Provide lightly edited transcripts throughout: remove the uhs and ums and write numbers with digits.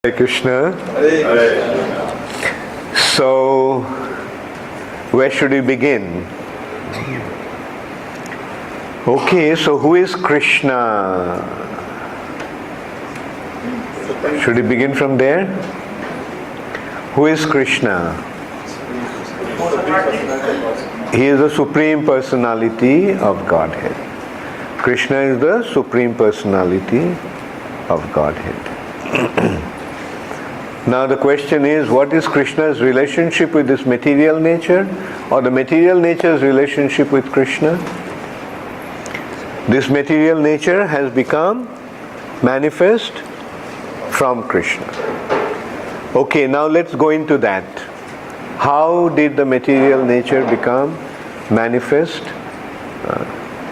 Hare Krishna. So, where should we begin? Okay, so who is Krishna? Should we begin from there? Who is Krishna? He is the Supreme Personality of Godhead. Krishna is the Supreme Personality of Godhead. Now the question is, what is Krishna's relationship with this material nature, or the material nature's relationship with Krishna? This material nature has become manifest from Krishna. Okay, now let's go into that. How did the material nature become manifest?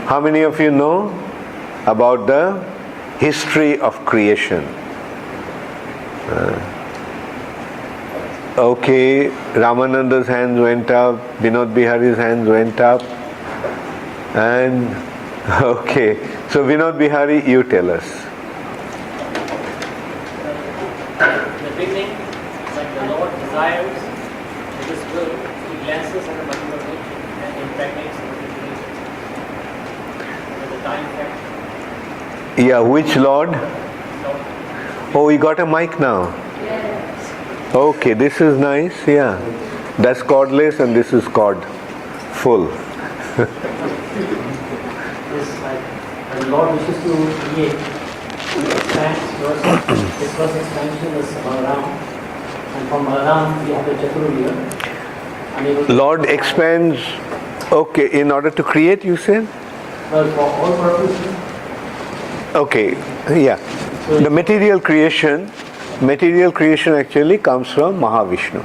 How many of you know about the history of creation? Okay, Ramananda's hands went up, Vinod Bihari's hands went up, and okay, so Vinod Bihari, you tell us. In the beginning, when the Lord desires with His will, He glances at a particular nature and impregnates the creation. With the time factor. Yeah, which Lord? Oh, we got a mic now. Okay, this is nice, yeah. That's cordless and this is cord full. It's like when the Lord wishes to create, He expands first. His first expansion is Balaram, and from Balaram we have the Chaturya. Lord expands, okay, in order to create, you said? Well, for all purposes. Okay, yeah. The material creation actually comes from Mahavishnu.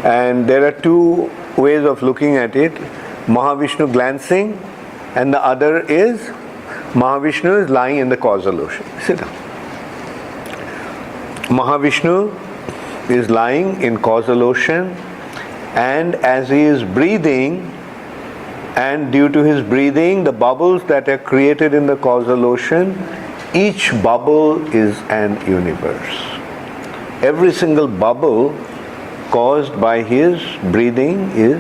And there are two ways of looking at it. Mahavishnu glancing, and the other is Mahavishnu is lying in the causal ocean. Sit down. Mahavishnu is lying in causal ocean, and as he is breathing, and due to his breathing, the bubbles that are created in the causal ocean, each bubble is an universe. Every single bubble caused by his breathing is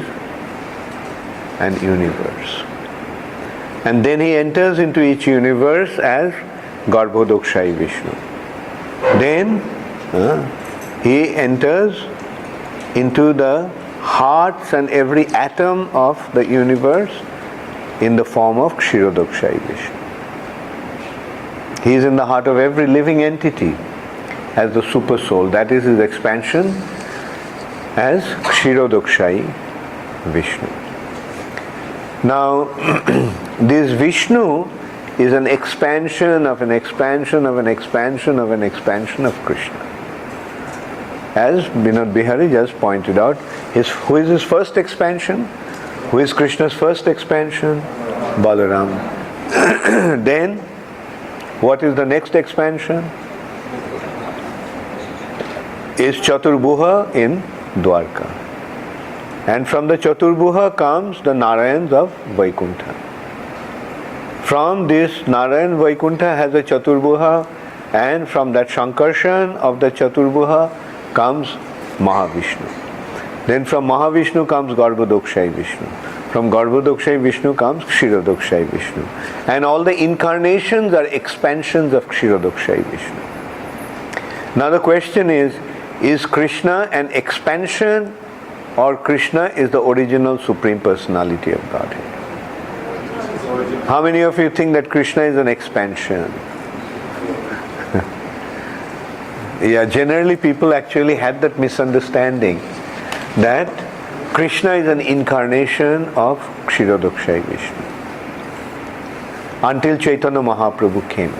an universe. And then he enters into each universe as Garbhodakshai Vishnu. Then he enters into the hearts and every atom of the universe in the form of Kshirodakshai Vishnu. He is in the heart of every living entity as the super soul. That is his expansion as Kshirodakshai Vishnu. Now, this Vishnu is an expansion of an expansion of an expansion of an expansion of Krishna. As Vinod Bihari just pointed out, who is his first expansion? Who is Krishna's first expansion? Balaram. Then, what is the next expansion? Is Chaturbhuha in Dwarka. And from the Chaturbhuha comes the Narayans of Vaikuntha. From this, Narayan Vaikuntha has a Chaturbhuha, and from that Shankarshan of the Chaturbhuha comes Mahavishnu. Then from Mahavishnu comes Garbhodakshai Vishnu. From Garbhodakshai Vishnu comes Kshirodakshai Vishnu. And all the incarnations are expansions of Kshirodakshai Vishnu. Now the question is Krishna an expansion, or Krishna is the original Supreme Personality of Godhead? How many of you think that Krishna is an expansion? Yeah, generally people actually had that misunderstanding that Krishna is an incarnation of Kshirodakshai Vishnu. Until Chaitanya Mahaprabhu came.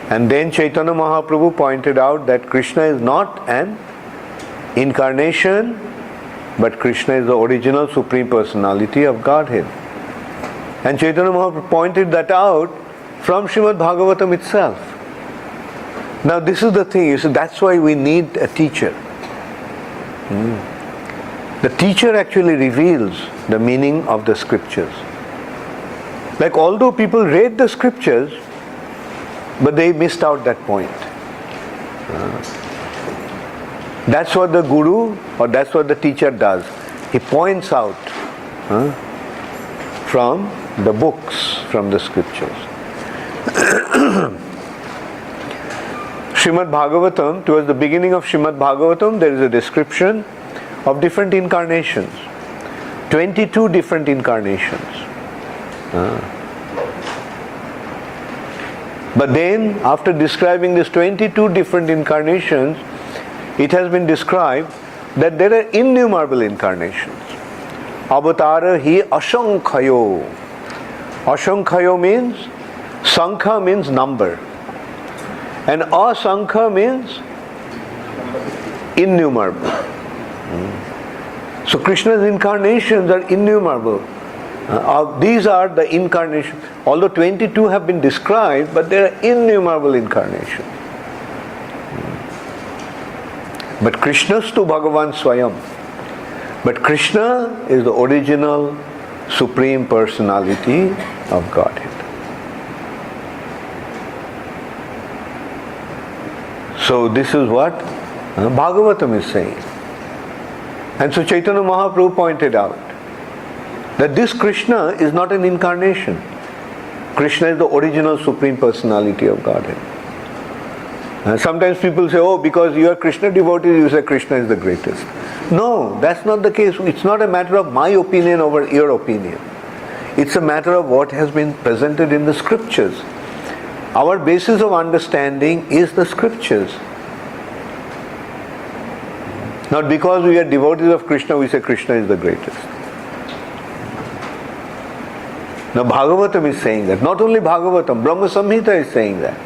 And then Chaitanya Mahaprabhu pointed out that Krishna is not an incarnation, but Krishna is the original Supreme Personality of Godhead. And Chaitanya Mahaprabhu pointed that out from Srimad Bhagavatam itself. Now this is the thing, you see, that's why we need a teacher. The teacher actually reveals the meaning of the scriptures. Like although people read the scriptures, but they missed out that point. That's what the guru or that's what the teacher does. He points out from the books, from the scriptures. Srimad Bhagavatam, towards the beginning of Srimad Bhagavatam, there is a description of different incarnations. 22 different incarnations. But then, after describing these 22 different incarnations, it has been described that there are innumerable incarnations. Avatara hi ashankhayo. Ashankhayo means, sankha means number. And asankha means innumerable. So Krishna's incarnations are innumerable. These are the incarnations. Although 22 have been described, but there are innumerable incarnations. But Krishnastu Bhagavan Swayam. But Krishna is the original Supreme Personality of Godhead. So this is what Bhagavatam is saying. And so Chaitanya Mahaprabhu pointed out that this Krishna is not an incarnation. Krishna is the original Supreme Personality of Godhead. Sometimes people say, oh, because you are Krishna devotee, you say Krishna is the greatest. No, that's not the case. It's not a matter of my opinion over your opinion. It's a matter of what has been presented in the scriptures. Our basis of understanding is the scriptures. Not because we are devotees of Krishna, we say Krishna is the greatest. Now Bhagavatam is saying that. Not only Bhagavatam, Brahma Samhita is saying that.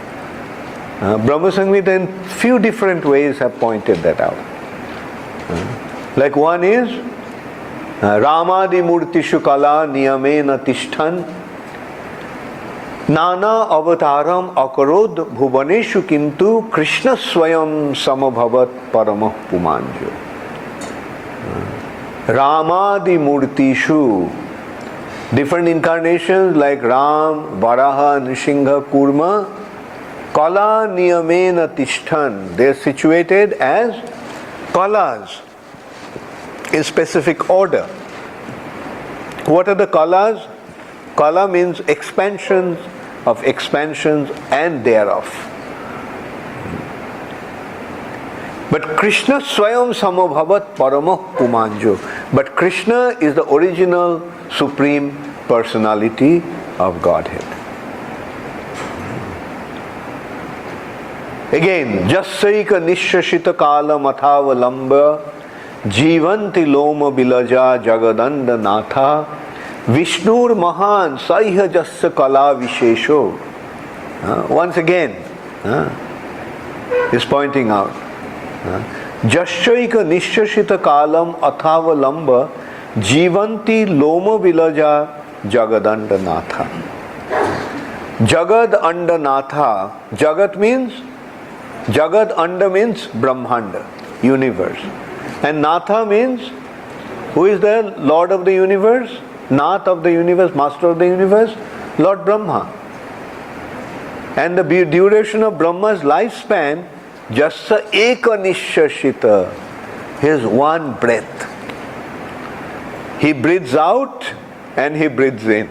Brahma Samhita in few different ways have pointed that out. Like one is Ramadi Murtishu Kala Niyamena Tishthan Nana Avataram Akarod Bhuvaneshu Kintu Krishna Swayam Samabhavat Paramah Pumanjo. Ramadi Murtishu, different incarnations like Ram, Varaha, Nrsimha, Kurma, Kala Niyamena Tishthan. They are situated as kalas in specific order. What are the kalas? Kala means expansions of expansions and thereof. But Krishna Swayam Samabhavat Paramah Pumanjo. But Krishna is the original Supreme Personality of Godhead. Again, Jassaika Nishashita Kala Mathavalamba Jivanti Loma Bilaja Jagadanda Natha Vishnur Mahan Saiha Jassa Kala Vishesho. Once again, is pointing out. Jashaika Nishashita Kalam Athavalamba Jivanti Loma Vilaja Jagadanda Natha. Jagad Anda Natha. Jagat means, Jagad Anda means Brahmanda, universe. And Natha means, who is the Lord of the universe? Nath of the universe, Master of the universe? Lord Brahma. And the duration of Brahma's lifespan, Jassa Eka Nishashita, his one breath. He breathes out and he breathes in.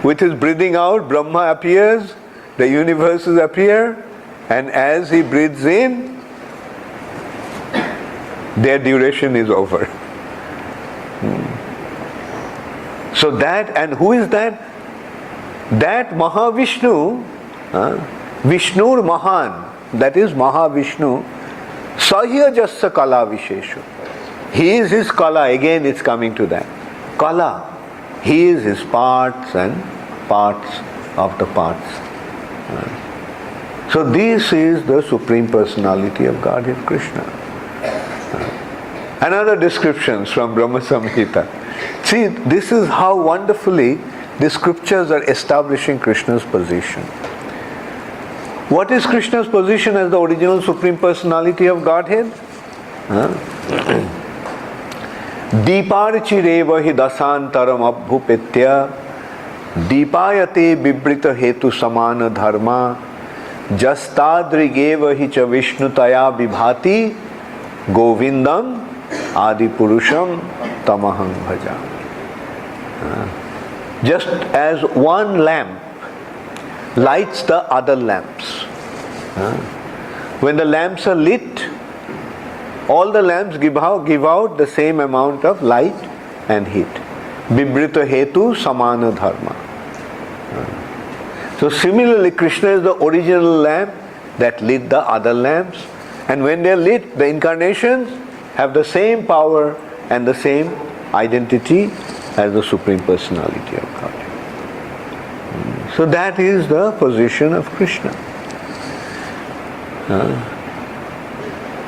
With his breathing out, Brahma appears, the universes appear, and as he breathes in, their duration is over. So that, and who is that? That Mahavishnu, Vishnur Mahan, that is Mahavishnu, Sahya Jassa Kala Visheshu. He is his Kala, again it's coming to that. Kala, he is his parts and parts of the parts. So this is the Supreme Personality of Godhead Krishna. Another descriptions from Brahma Samhita. See, this is how wonderfully the scriptures are establishing Krishna's position. What is Krishna's position as the original Supreme Personality of Godhead? Deeparchireva hi dasantaram abhupetya Deepayate bibrita hetu samana dharma Jastadrigeva hicha Vishnutaya vibhati Govindam Adi Purusham Tamaham Bhajami. Just as one lamp lights the other lamps. When the lamps are lit, all the lamps give out the same amount of light and heat. Bibrita hetu samana dharma. So similarly, Krishna is the original lamp that lit the other lamps, and when they are lit, the incarnations have the same power and the same identity as the Supreme Personality of God. So that is the position of Krishna.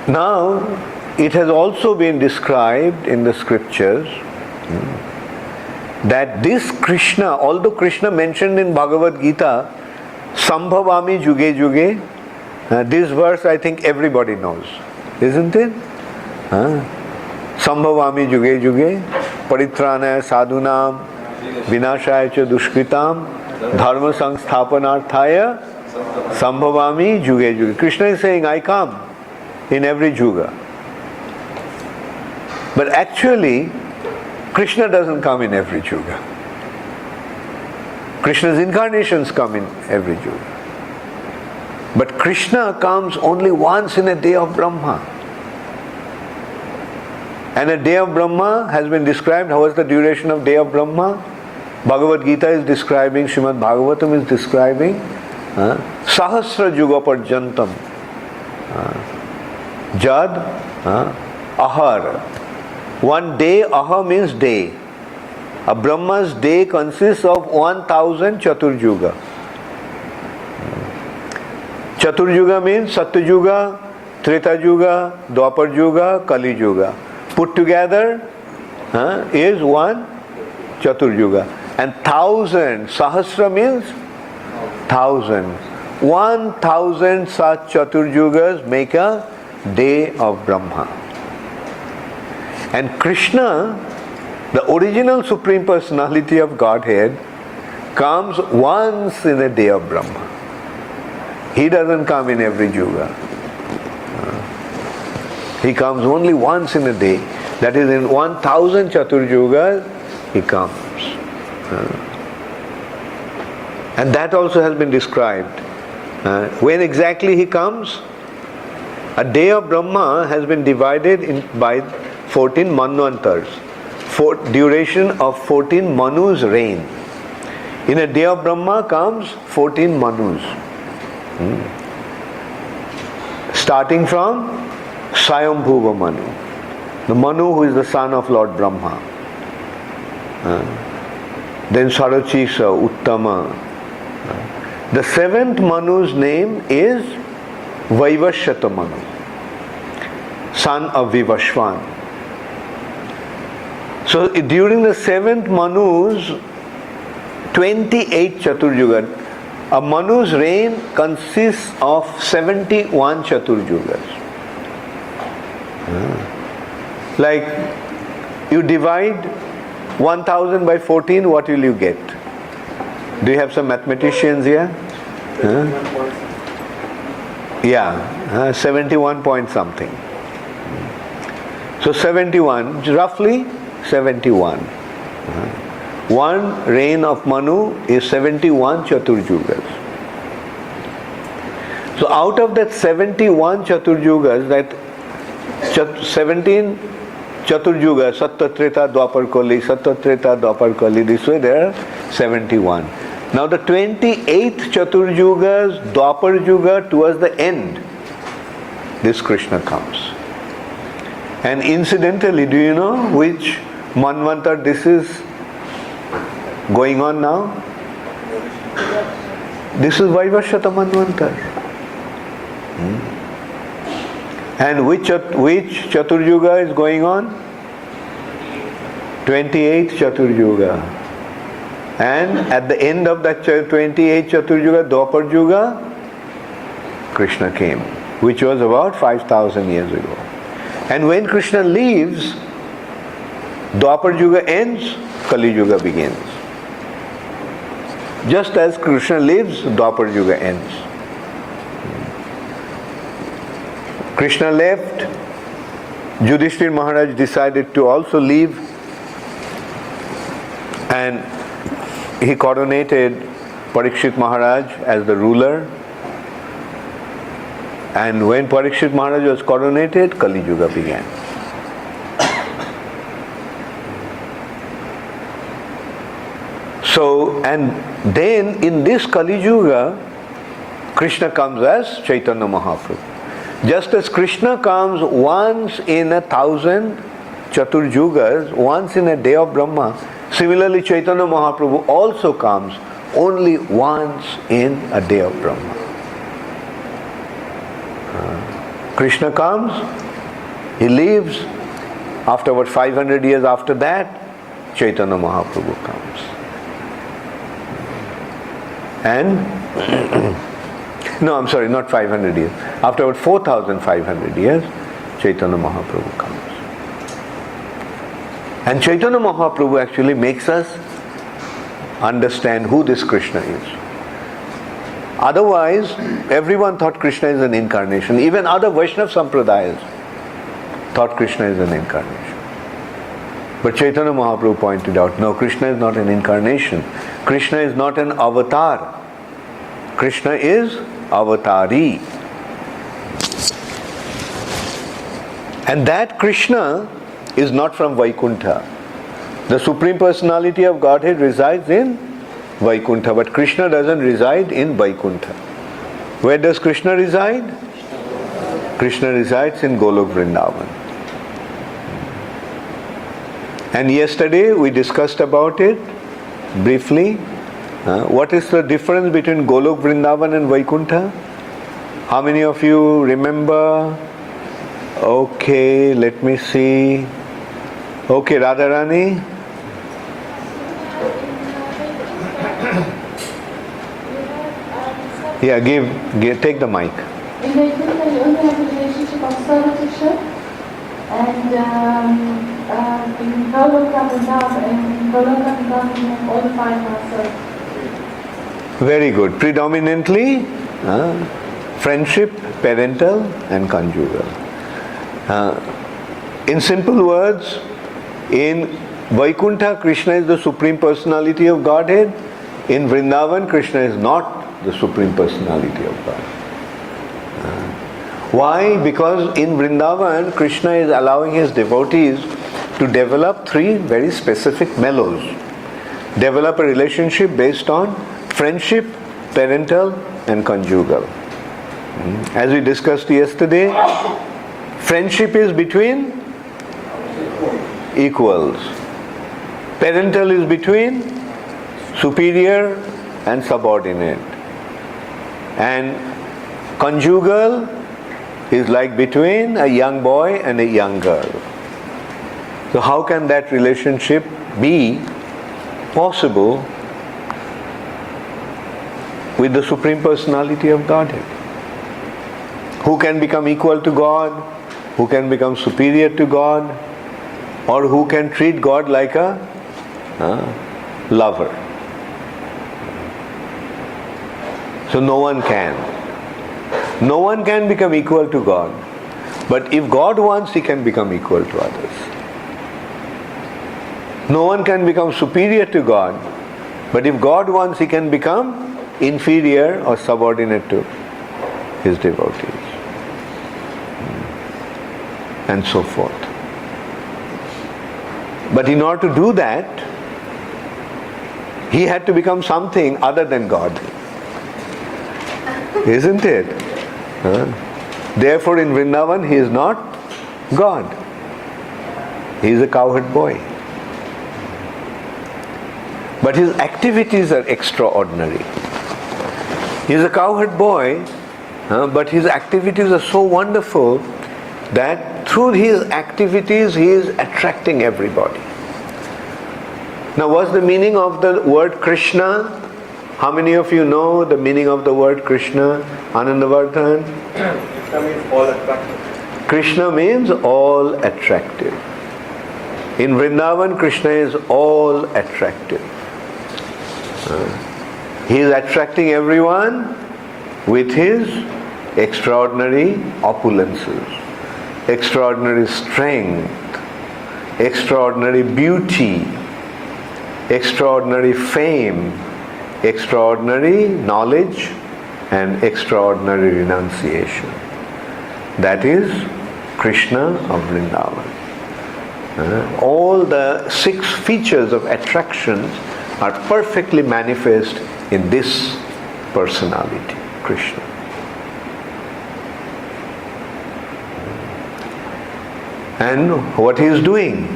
Now, it has also been described in the scriptures that this Krishna, although Krishna mentioned in Bhagavad Gita, Sambhavami Juge Juge, this verse I think everybody knows, isn't it? Sambhavami Juge Juge, Paritranaya Sadhunam, Vinashaya Cha Dushkritam, Dharma Samsthapanarthaya, Sambhavami Juge Juge. Krishna is saying, I come in every Juga. But actually, Krishna doesn't come in every Juga. Krishna's incarnations come in every Juga. But Krishna comes only once in a day of Brahma. And a day of Brahma has been described. How was the duration of day of Brahma? Bhagavad Gita is describing, Srimad Bhagavatam is describing Sahasra Juga Parjantam. Jad Ahar. One day, Aha means day. A Brahma's day consists of 1000 Chaturjuga. Chaturjuga means Satyuga, Treta Juga, Dwapar Juga, Kali Juga. Put together is one Chaturjuga. And 1000, Sahasra means 1000. 1000 such Chaturjugas make a day of Brahma. And Krishna, the original Supreme Personality of Godhead, comes once in a day of Brahma. He doesn't come in every Juga. He comes only once in a day. That is, in 1000 Chaturjugas, he comes. And that also has been described. When exactly he comes? A day of Brahma has been divided by 14 Manvantars. Duration of 14 Manus reign. In a day of Brahma comes 14 Manus. Starting from Swayambhuva Manu. The Manu who is the son of Lord Brahma. Then Sarachisa, Uttama. The seventh Manu's name is Vaivashyata Manu, son of Vivashvan. So during the seventh Manu's 28 Chaturjugas, a Manu's reign consists of 71 Chaturjugas. Like you divide 1000 by 14, what will you get? Do you have some mathematicians here? 71 point something. So 71, roughly 71. One reign of Manu is 71 Chaturjugas. So out of that 71 Chaturjugas, that 17 Chaturjugas, Sattva Treta Dwapar Kali, Sattva Treta Dwapar Kali, this way there are 71. Now the 28th Chaturjugas, Dwapar Juga, towards the end, this Krishna comes. And incidentally, do you know which Manvantar this is going on now? This is Vaivashyata Manvantar. And which Chaturjuga is going on? 28th Chaturjuga. And at the end of that 28th Chaturjuga, Dwapar Juga, Krishna came, which was about 5,000 years ago. And when Krishna leaves, Dwapar Juga ends, Kali Juga begins. Just as Krishna leaves, Dwapar Juga ends. Krishna left. Yudhishthira Maharaj decided to also leave, and he coronated Parikshit Maharaj as the ruler. And when Parikshit Maharaj was coronated, Kali Yuga began. So, and then in this Kali Yuga, Krishna comes as Chaitanya Mahaprabhu. Just as Krishna comes once in 1,000 Chatur Yugas, once in a day of Brahma, similarly Chaitanya Mahaprabhu also comes only once in a day of Brahma. Krishna comes, he leaves, after about 500 years after that, Chaitanya Mahaprabhu comes. And no, I'm sorry, not 500 years. After about 4,500 years, Chaitanya Mahaprabhu comes. And Chaitanya Mahaprabhu actually makes us understand who this Krishna is. Otherwise, everyone thought Krishna is an incarnation. Even other Vaishnava Sampradayas thought Krishna is an incarnation. But Chaitanya Mahaprabhu pointed out, no, Krishna is not an incarnation. Krishna is not an avatar. Krishna is avatari. And that Krishna is not from Vaikuntha. The Supreme Personality of Godhead resides in Vaikuntha, but Krishna doesn't reside in Vaikuntha. Where does Krishna reside? Krishna resides in Golok Vrndavan. And yesterday we discussed about it briefly. What is the difference between Golok Vrindavan and Vaikuntha? How many of you remember? Okay, let me see. Okay, Radharani? Yeah, take the mic. In Vaikuntha, you only have a relationship of servitorship, and in Goloka Vrindavan, you have all five masters. Very good. Predominantly friendship, parental and conjugal. In simple words, in Vaikuntha, Krishna is the Supreme Personality of Godhead. In Vrindavan, Krishna is not the Supreme Personality of God. Why? Because in Vrindavan, Krishna is allowing his devotees to develop three very specific mellows. Develop a relationship based on friendship, parental and conjugal. As we discussed yesterday, friendship is between equals. Parental is between superior and subordinate. And conjugal is like between a young boy and a young girl. So how can that relationship be possible with the Supreme Personality of Godhead? Who can become equal to God? Who can become superior to God? Or who can treat God like a lover? So no one can. No one can become equal to God. But if God wants, he can become equal to others. No one can become superior to God. But if God wants, he can become inferior or subordinate to his devotees. And so forth. But in order to do that, he had to become something other than God. Isn't it? Therefore in Vrindavan he is not God. He is a cowherd boy. But his activities are extraordinary. He is a cowherd boy, but his activities are so wonderful that through his activities he is attracting everybody. Now what's the meaning of the word Krishna? How many of you know the meaning of the word Krishna? Anandavardhan? Krishna means all attractive. Krishna means all attractive. In Vrindavan, Krishna is all attractive. He is attracting everyone with his extraordinary opulences, extraordinary strength, extraordinary beauty, extraordinary fame, extraordinary knowledge, and extraordinary renunciation. That is Krishna of Vrndavan. All the 6 features of attractions are perfectly manifest in this personality, Krishna. And what he is doing?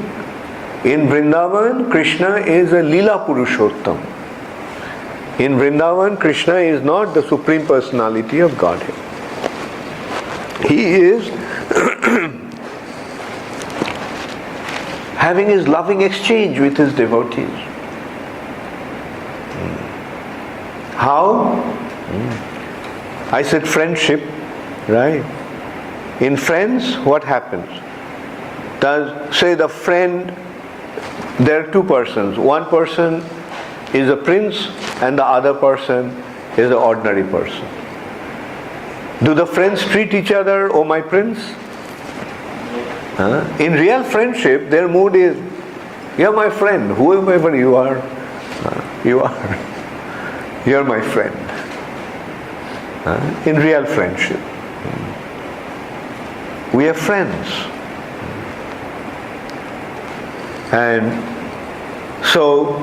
In Vrndavan, Krishna is a Leela Purushottam. In Vrndavan, Krishna is not the Supreme Personality of Godhead. He is having his loving exchange with his devotees. How? I said friendship, right? In friends, what happens? Say the friend, there are 2 persons. One person is a prince and the other person is an ordinary person. Do the friends treat each other, oh my prince? In real friendship, their mood is, you're my friend, whoever you are, you're my friend. In real friendship. We are friends. And so,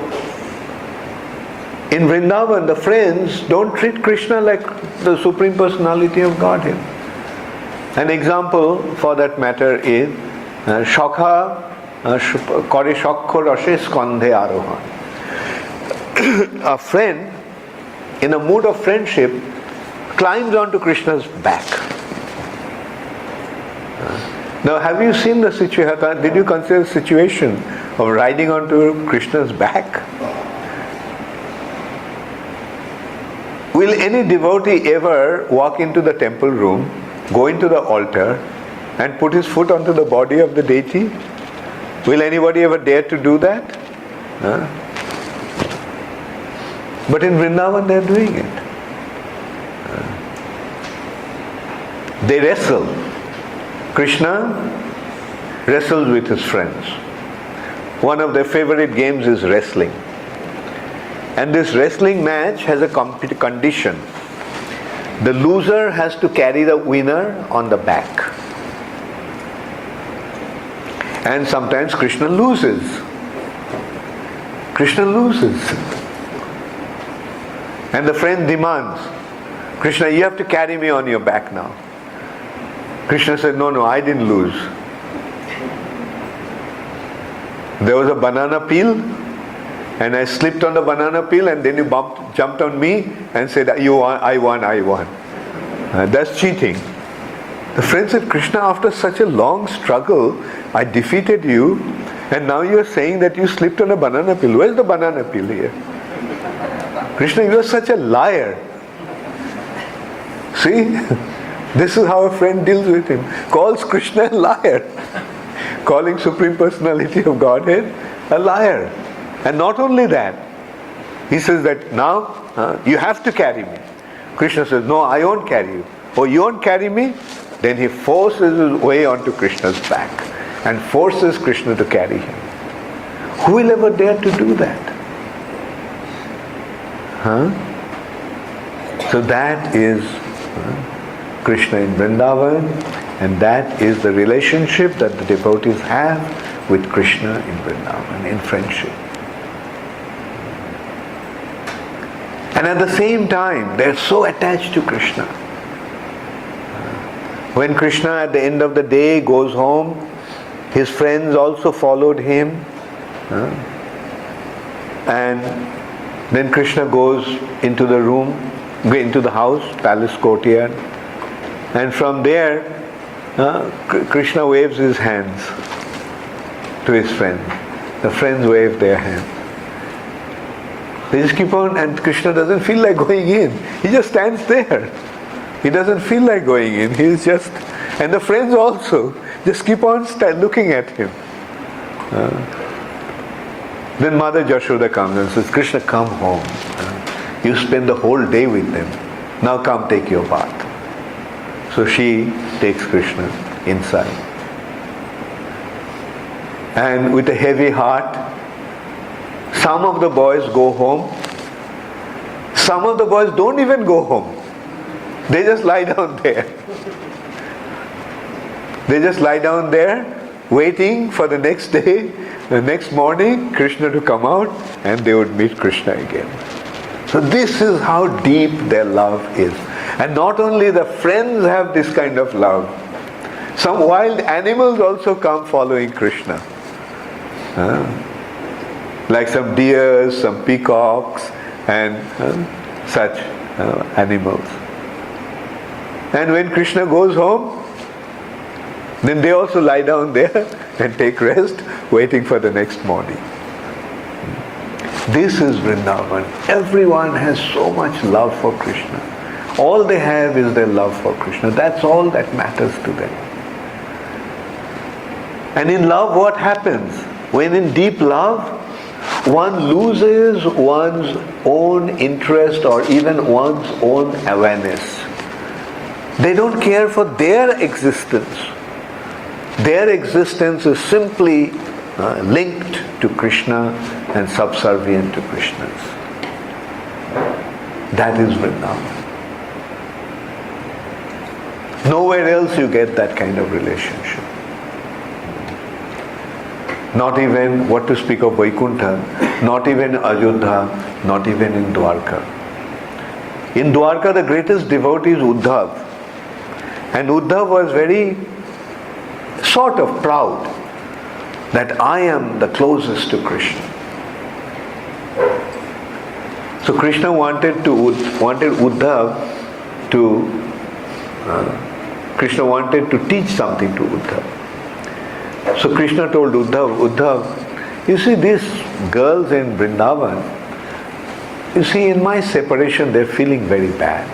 in Vrndavan, the friends don't treat Krishna like the Supreme Personality of Godhead. An example for that matter is Shakha Kore Shakho Rashe Skandhe Arohan. A friend, in a mood of friendship, climbs onto Krishna's back. Now, have you seen the situation? Did you consider the situation of riding onto Krishna's back? Will any devotee ever walk into the temple room, go into the altar, and put his foot onto the body of the deity? Will anybody ever dare to do that? But in Vrndavan they are doing it. They wrestle. Krishna wrestles with his friends. One of their favorite games is wrestling. And this wrestling match has a condition. The loser has to carry the winner on the back. And sometimes Krishna loses. Krishna loses. And the friend demands, Krishna, you have to carry me on your back now. Krishna said, no, I didn't lose. There was a banana peel, and I slipped on the banana peel, and then you jumped on me and said, I won. That's cheating. The friend said, Krishna, after such a long struggle, I defeated you, and now you are saying that you slipped on a banana peel. Where's the banana peel here? Krishna, you are such a liar. See? This is how a friend deals with him. Calls Krishna a liar. Calling Supreme Personality of Godhead a liar. And not only that, he says that now you have to carry me. Krishna says, no, I won't carry you. Oh, you won't carry me? Then he forces his way onto Krishna's back and forces Krishna to carry him. Who will ever dare to do that? So that is Krishna in Vrndavan, and that is the relationship that the devotees have with Krishna in Vrndavan, in friendship. And at the same time, they are so attached to Krishna. When Krishna at the end of the day goes home, his friends also followed him. And then Krishna goes into the room, into the house, palace courtyard. And from there, Krishna waves his hands to his friends. The friends wave their hands. They just keep on, and Krishna doesn't feel like going in. He just stands there. He doesn't feel like going in. He's just, and the friends also just keep on looking at him. Then Mother Jashoda comes and says, Krishna, come home. You spend the whole day with them. Now come take your bath. So she takes Krishna inside. And with a heavy heart, some of the boys go home. Some of the boys don't even go home. They just lie down there. They just lie down there waiting for the next day, the next morning, Krishna to come out, and they would meet Krishna again. So this is how deep their love is. And not only the friends have this kind of love, some wild animals also come following Krishna. Like some deers, some peacocks, and such animals. And when Krishna goes home, then they also lie down there and take rest, waiting for the next morning. This is Vrindavan. Everyone has so much love for Krishna. All they have is their love for Krishna. That's all that matters to them. And in love, what happens? When in deep love, one loses one's own interest or even one's own awareness. They don't care for their existence. Their existence is simply linked to Krishna and subservient to Krishna's. That is Vrindavan. Nowhere else you get that kind of relationship. Not even, what to speak of Vaikuntha, not even Ayodhya, not even in Dwarka. In Dwarka, the greatest devotee is Uddhav. And Uddhav was very sort of proud that I am the closest to Krishna. So Krishna wanted Uddhav to, Krishna wanted to teach something to Uddhav. So Krishna told Uddhav, you see these girls in Vrndavan, you see in my separation they're feeling very bad.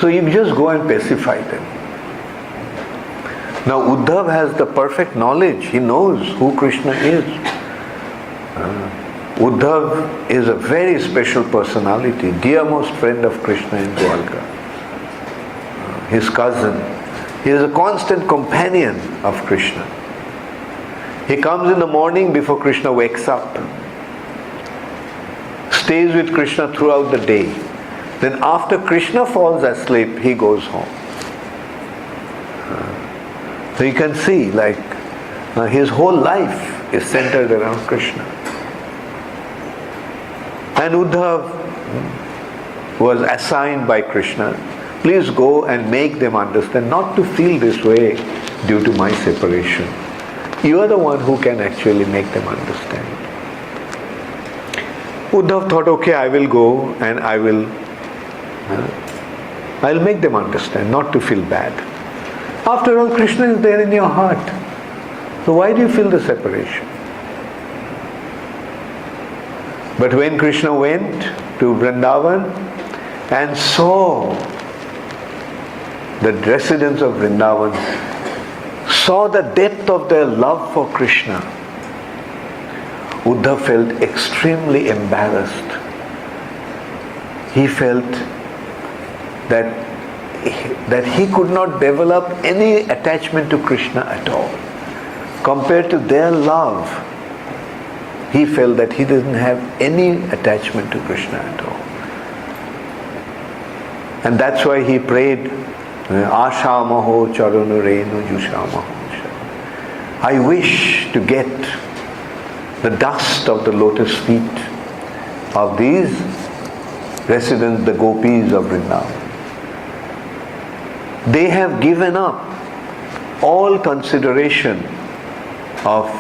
So you just go and pacify them. Now Uddhav has the perfect knowledge. He knows who Krishna is. Uddhav is a very special personality, dearmost friend of Krishna in Dwarka. His cousin. He is a constant companion of Krishna. He comes in the morning before Krishna wakes up. Stays with Krishna throughout the day. Then after Krishna falls asleep, he goes home. So you can see, like, his whole life is centered around Krishna. And Uddhav was assigned by Krishna, please go and make them understand not to feel this way due to my separation. You are the one who can actually make them understand. Uddhav thought, okay, I will go and I'll make them understand not to feel bad. After all, Krishna is there in your heart. So why do you feel the separation? But when Krishna went to Vrndavan and saw the residents of Vrindavan, saw the depth of their love for Krishna, Uddhav felt extremely embarrassed. He felt that he could not develop any attachment to Krishna at all. Compared to their love, he felt that he doesn't have any attachment to Krishna at all. And that's why he prayed, Ashamaho charunurenu yushamaho. I wish to get the dust of the lotus feet of these residents, the gopis of Vrindavan. They have given up all consideration of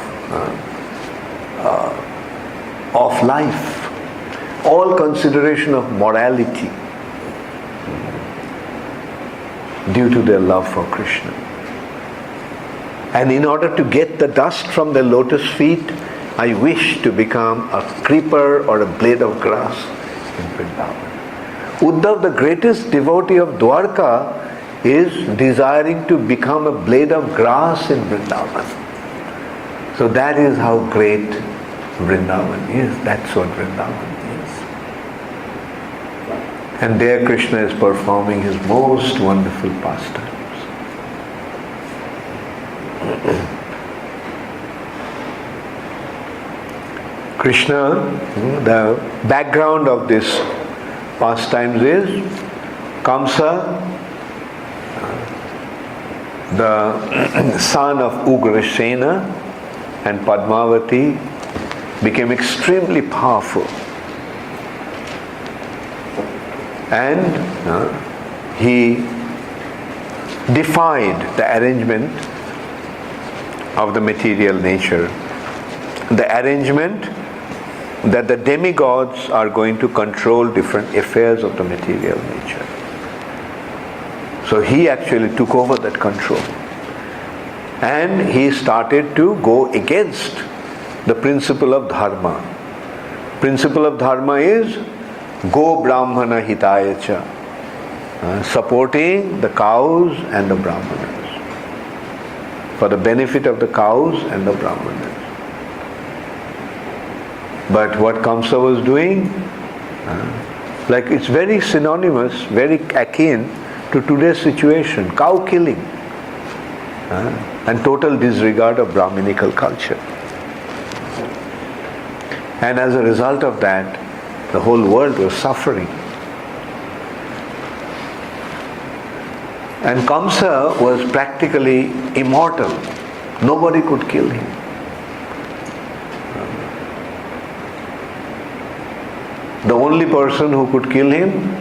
life, all consideration of morality due to their love for Krishna. And in order to get the dust from the lotus feet, I wish to become a creeper or a blade of grass in Vrindavan. Uddhav, the greatest devotee of Dwarka, is desiring to become a blade of grass in Vrindavan. So that is how great Vrindavan is. That's what Vrindavan is. And there Krishna is performing his most wonderful pastimes. Krishna, the background of this pastimes is Kamsa, the son of Ugrasena and Padmavati, became extremely powerful. And he defied the arrangement of the material nature. The arrangement that the demigods are going to control different affairs of the material nature. So he actually took over that control. And he started to go against the principle of dharma. Principle of dharma is Go Brahmana Hitayacha, supporting the cows and the brahmanas, for the benefit of the cows and the brahmanas. But what Kamsa was doing, like it's very synonymous, very akin to today's situation, cow killing and total disregard of Brahminical culture. And as a result of that, the whole world was suffering. And Kamsa was practically immortal. Nobody could kill him. The only person who could kill him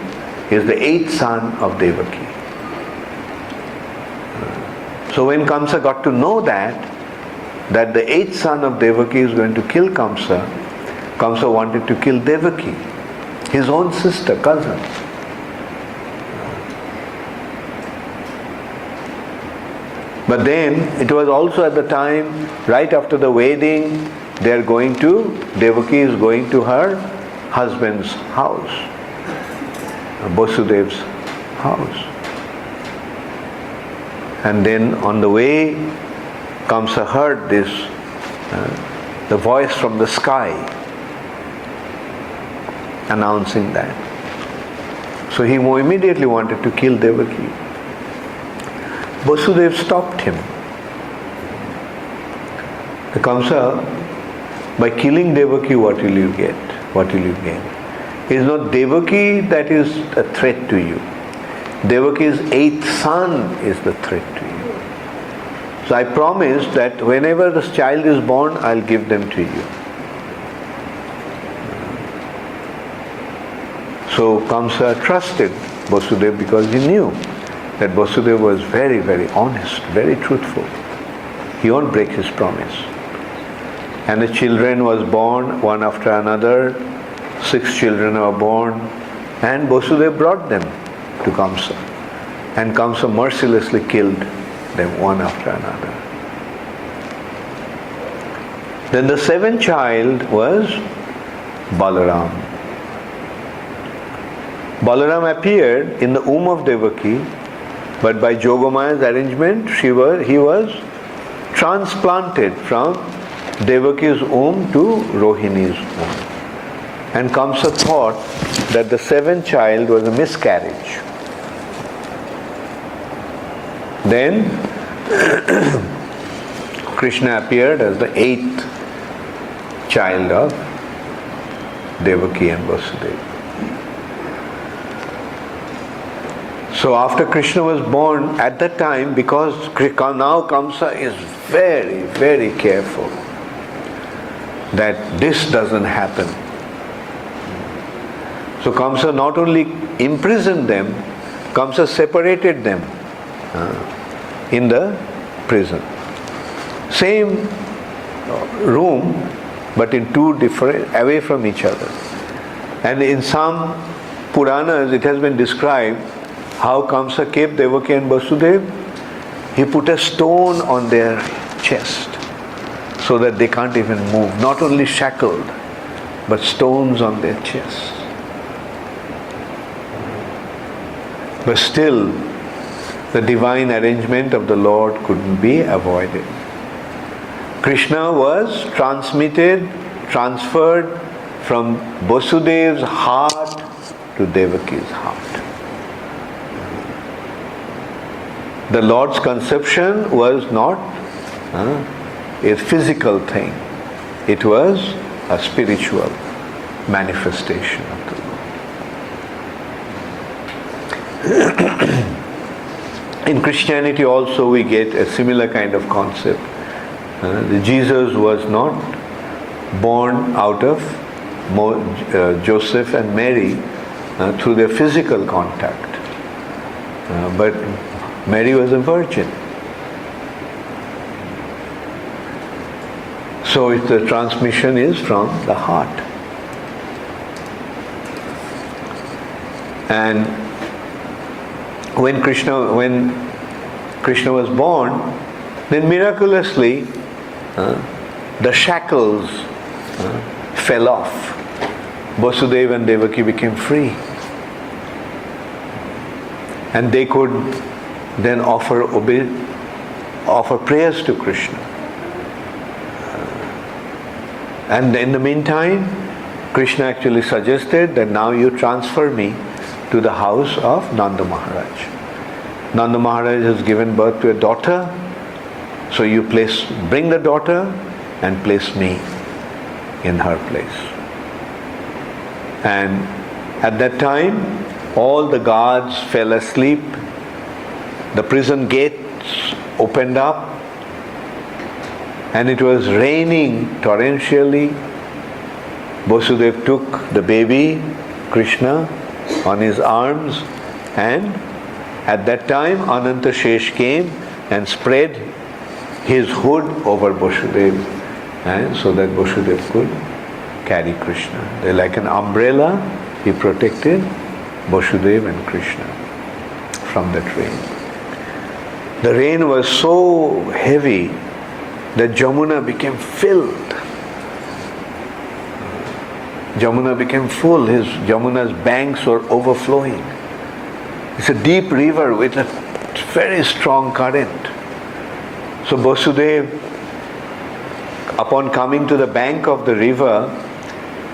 is the eighth son of Devaki. So when Kamsa got to know that the eighth son of Devaki is going to kill Kamsa, Kamsa wanted to kill Devaki, his own sister, cousin. But then it was also at the time, right after the wedding, Devaki is going to her husband's house, Vasudev's house. And then on the way, Kamsa heard this, the voice from the sky announcing that. So he immediately wanted to kill Devaki. Vasudev stopped him. The Kamsa, by killing Devaki, what will you get? What will you gain? It is not Devaki that is a threat to you. Devaki's eighth son is the threat to you. So I promise that whenever this child is born, I'll give them to you. So Kamsa trusted Vasudev because he knew that Vasudev was very, very honest, very truthful. He won't break his promise. And the children was born one after another. 6 children were born, and Vasudev brought them to Kamsa. And Kamsa mercilessly killed them one after another. Then the 7th child was Balaram. Balaram appeared in the womb of Devaki, but by Jogamaya's arrangement, he was transplanted from Devaki's womb to Rohini's womb. And Kamsa thought that the 7th child was a miscarriage. Then Krishna appeared as the 8th child of Devaki and Vasudeva. So after Krishna was born, at that time, because now Kamsa is very, very careful that this doesn't happen. So Kamsa not only imprisoned them, Kamsa separated them in the prison. Same room, but in 2 different, away from each other. And in some Puranas, it has been described how Kamsa kept Devaki and Vasudev. He put a stone on their chest so that they can't even move. Not only shackled, but stones on their chest. But still, the divine arrangement of the Lord couldn't be avoided. Krishna was transferred from Vasudev's heart to Devaki's heart. The Lord's conception was not a physical thing. It was a spiritual manifestation of the Lord. In Christianity also we get a similar kind of concept. Jesus was not born out of Joseph and Mary through their physical contact. But Mary was a virgin. So the transmission is from the heart. And when Krishna was born, then miraculously the shackles fell off. Vasudeva and Devaki became free. And they could then offer prayers to Krishna. And in the meantime, Krishna actually suggested that now you transfer me to the house of Nanda Maharaj. Nanda Maharaj has given birth to a daughter, so you bring the daughter and place me in her place. And at that time, all the guards fell asleep, the prison gates opened up, and it was raining torrentially. Vasudeva took the baby, Krishna, on his arms, and at that time Ananta Shesh came and spread his hood over Vasudeva, and so that Vasudeva could carry Krishna. They're like an umbrella. He protected Vasudeva and Krishna from that rain. The rain was so heavy that Jamuna became filled. Jamuna became full. Jamuna's banks were overflowing. It's a deep river with a very strong current. So Vasudeva, upon coming to the bank of the river,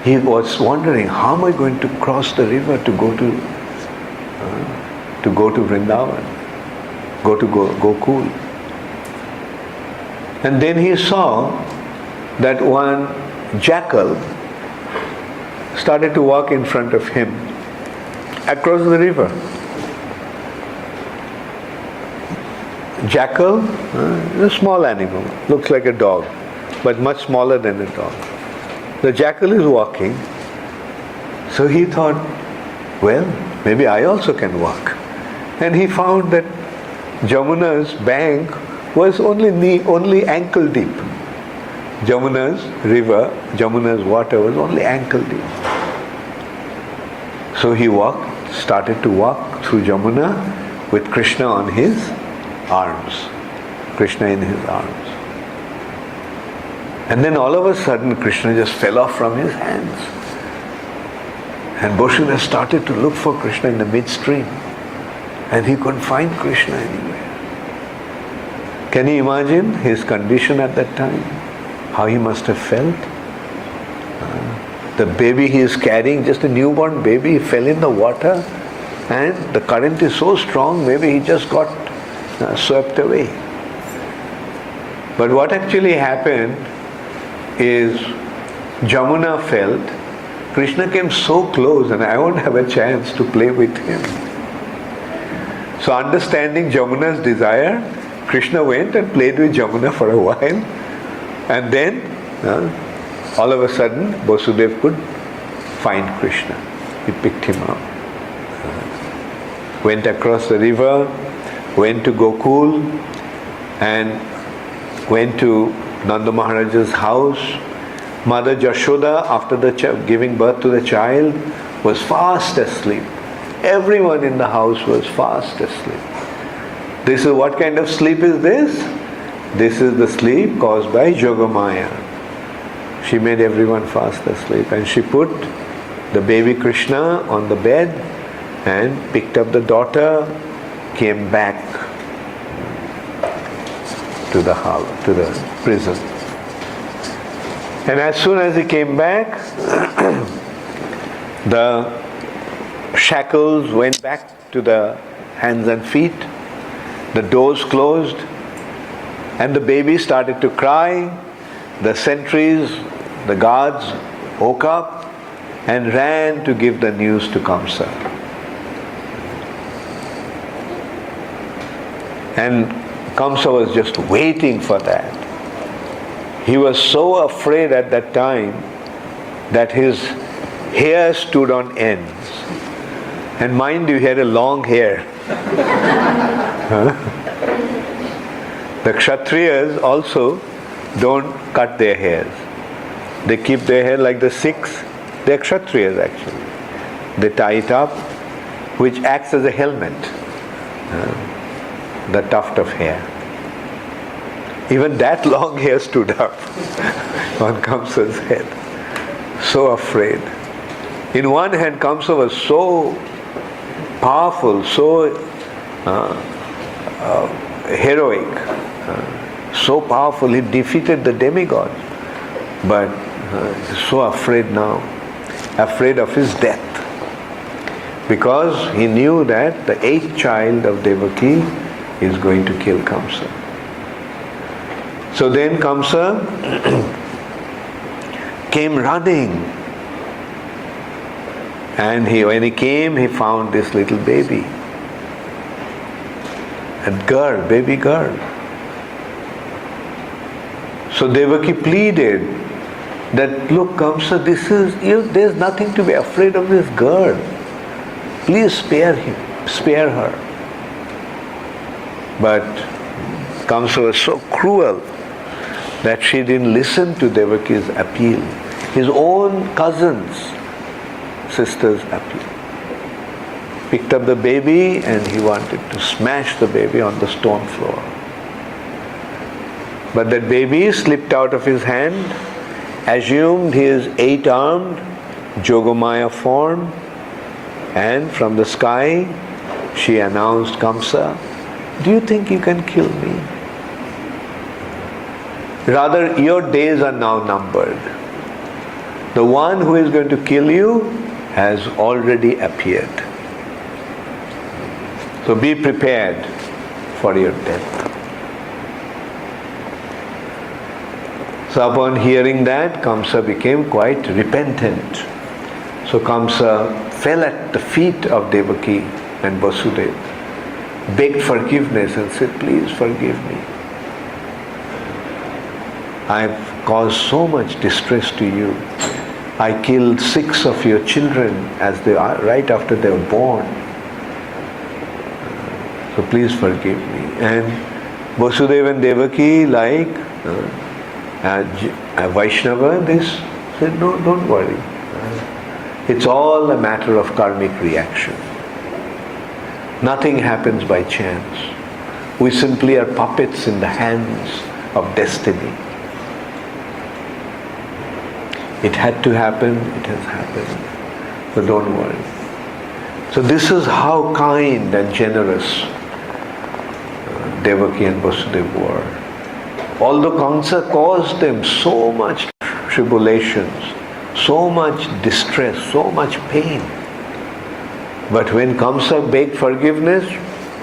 he was wondering, how am I going to cross the river to go to Vrndavan, go to Gokul? And then he saw that one jackal started to walk in front of him across the river. Jackal, a small animal, looks like a dog, but much smaller than a dog. The jackal is walking, so he thought, well, maybe I also can walk. And he found that Jamuna's bank was only ankle deep. Jamuna's river, Jamuna's water was only ankle deep. So he started to walk through Jamuna with Krishna on his arms. Krishna in his arms. And then all of a sudden Krishna just fell off from his hands. And Vasudeva started to look for Krishna in the midstream. And he couldn't find Krishna anywhere. Can you imagine his condition at that time? How he must have felt? The baby he is carrying, just a newborn baby, fell in the water, and the current is so strong, maybe he just got swept away. But what actually happened is Jamuna felt Krishna came so close and I won't have a chance to play with him. So understanding Jamuna's desire, Krishna went and played with Jamuna for a while, and then all of a sudden Vasudeva could find Krishna. He picked him up. Went across the river, went to Gokul, and went to Nanda Maharaj's house. Mother Jashoda, after giving birth to the child, was fast asleep. Everyone in the house was fast asleep. This is what kind of sleep is this? This is the sleep caused by Yogamaya. She made everyone fast asleep, and she put the baby Krishna on the bed and picked up the daughter, came back to the house, to the prison. And as soon as he came back, the shackles went back to the hands and feet, the doors closed, and the baby started to cry. The sentries, the guards woke up and ran to give the news to Kamsa. And Kamsa was just waiting for that. He was so afraid at that time that his hair stood on ends. And mind you, he had a long hair. The Kshatriyas also don't cut their hairs. They keep their hair like the Sikhs. They're Kshatriyas actually. They tie it up, which acts as a helmet. The tuft of hair. Even that long hair stood up on Kamsa's head. So afraid. In one hand, Kamsa was so powerful, so heroic, so powerful. He defeated the demigods. But he's so afraid now, afraid of his death. Because he knew that the 8th child of Devaki is going to kill Kamsa. So then Kamsa came running. And when he came, he found this little baby. A girl, baby girl. So Devaki pleaded that, look, Kamsa, there's nothing to be afraid of this girl. Please spare her. But Kamsa was so cruel that she didn't listen to Devaki's appeal. His own cousins, sisters' appeal. Picked up the baby and he wanted to smash the baby on the stone floor. But that baby slipped out of his hand, assumed his 8-armed Jogamaya form, and from the sky she announced, Kamsa, do you think you can kill me? Rather, your days are now numbered. The one who is going to kill you has already appeared. So be prepared for your death. So upon hearing that, Kamsa became quite repentant. So Kamsa fell at the feet of Devaki and Vasudeva, begged forgiveness and said, please forgive me. I've caused so much distress to you. I killed 6 of your children right after they were born. So please forgive me. And Vasudeva and Devaki, like Vaishnava, they said, no, don't worry. It's all a matter of karmic reaction. Nothing happens by chance. We simply are puppets in the hands of destiny. It had to happen, it has happened. So don't worry. So this is how kind and generous Devaki and Vasudeva were. Although Kamsa caused them so much tribulations, so much distress, so much pain. But when Kamsa begged forgiveness,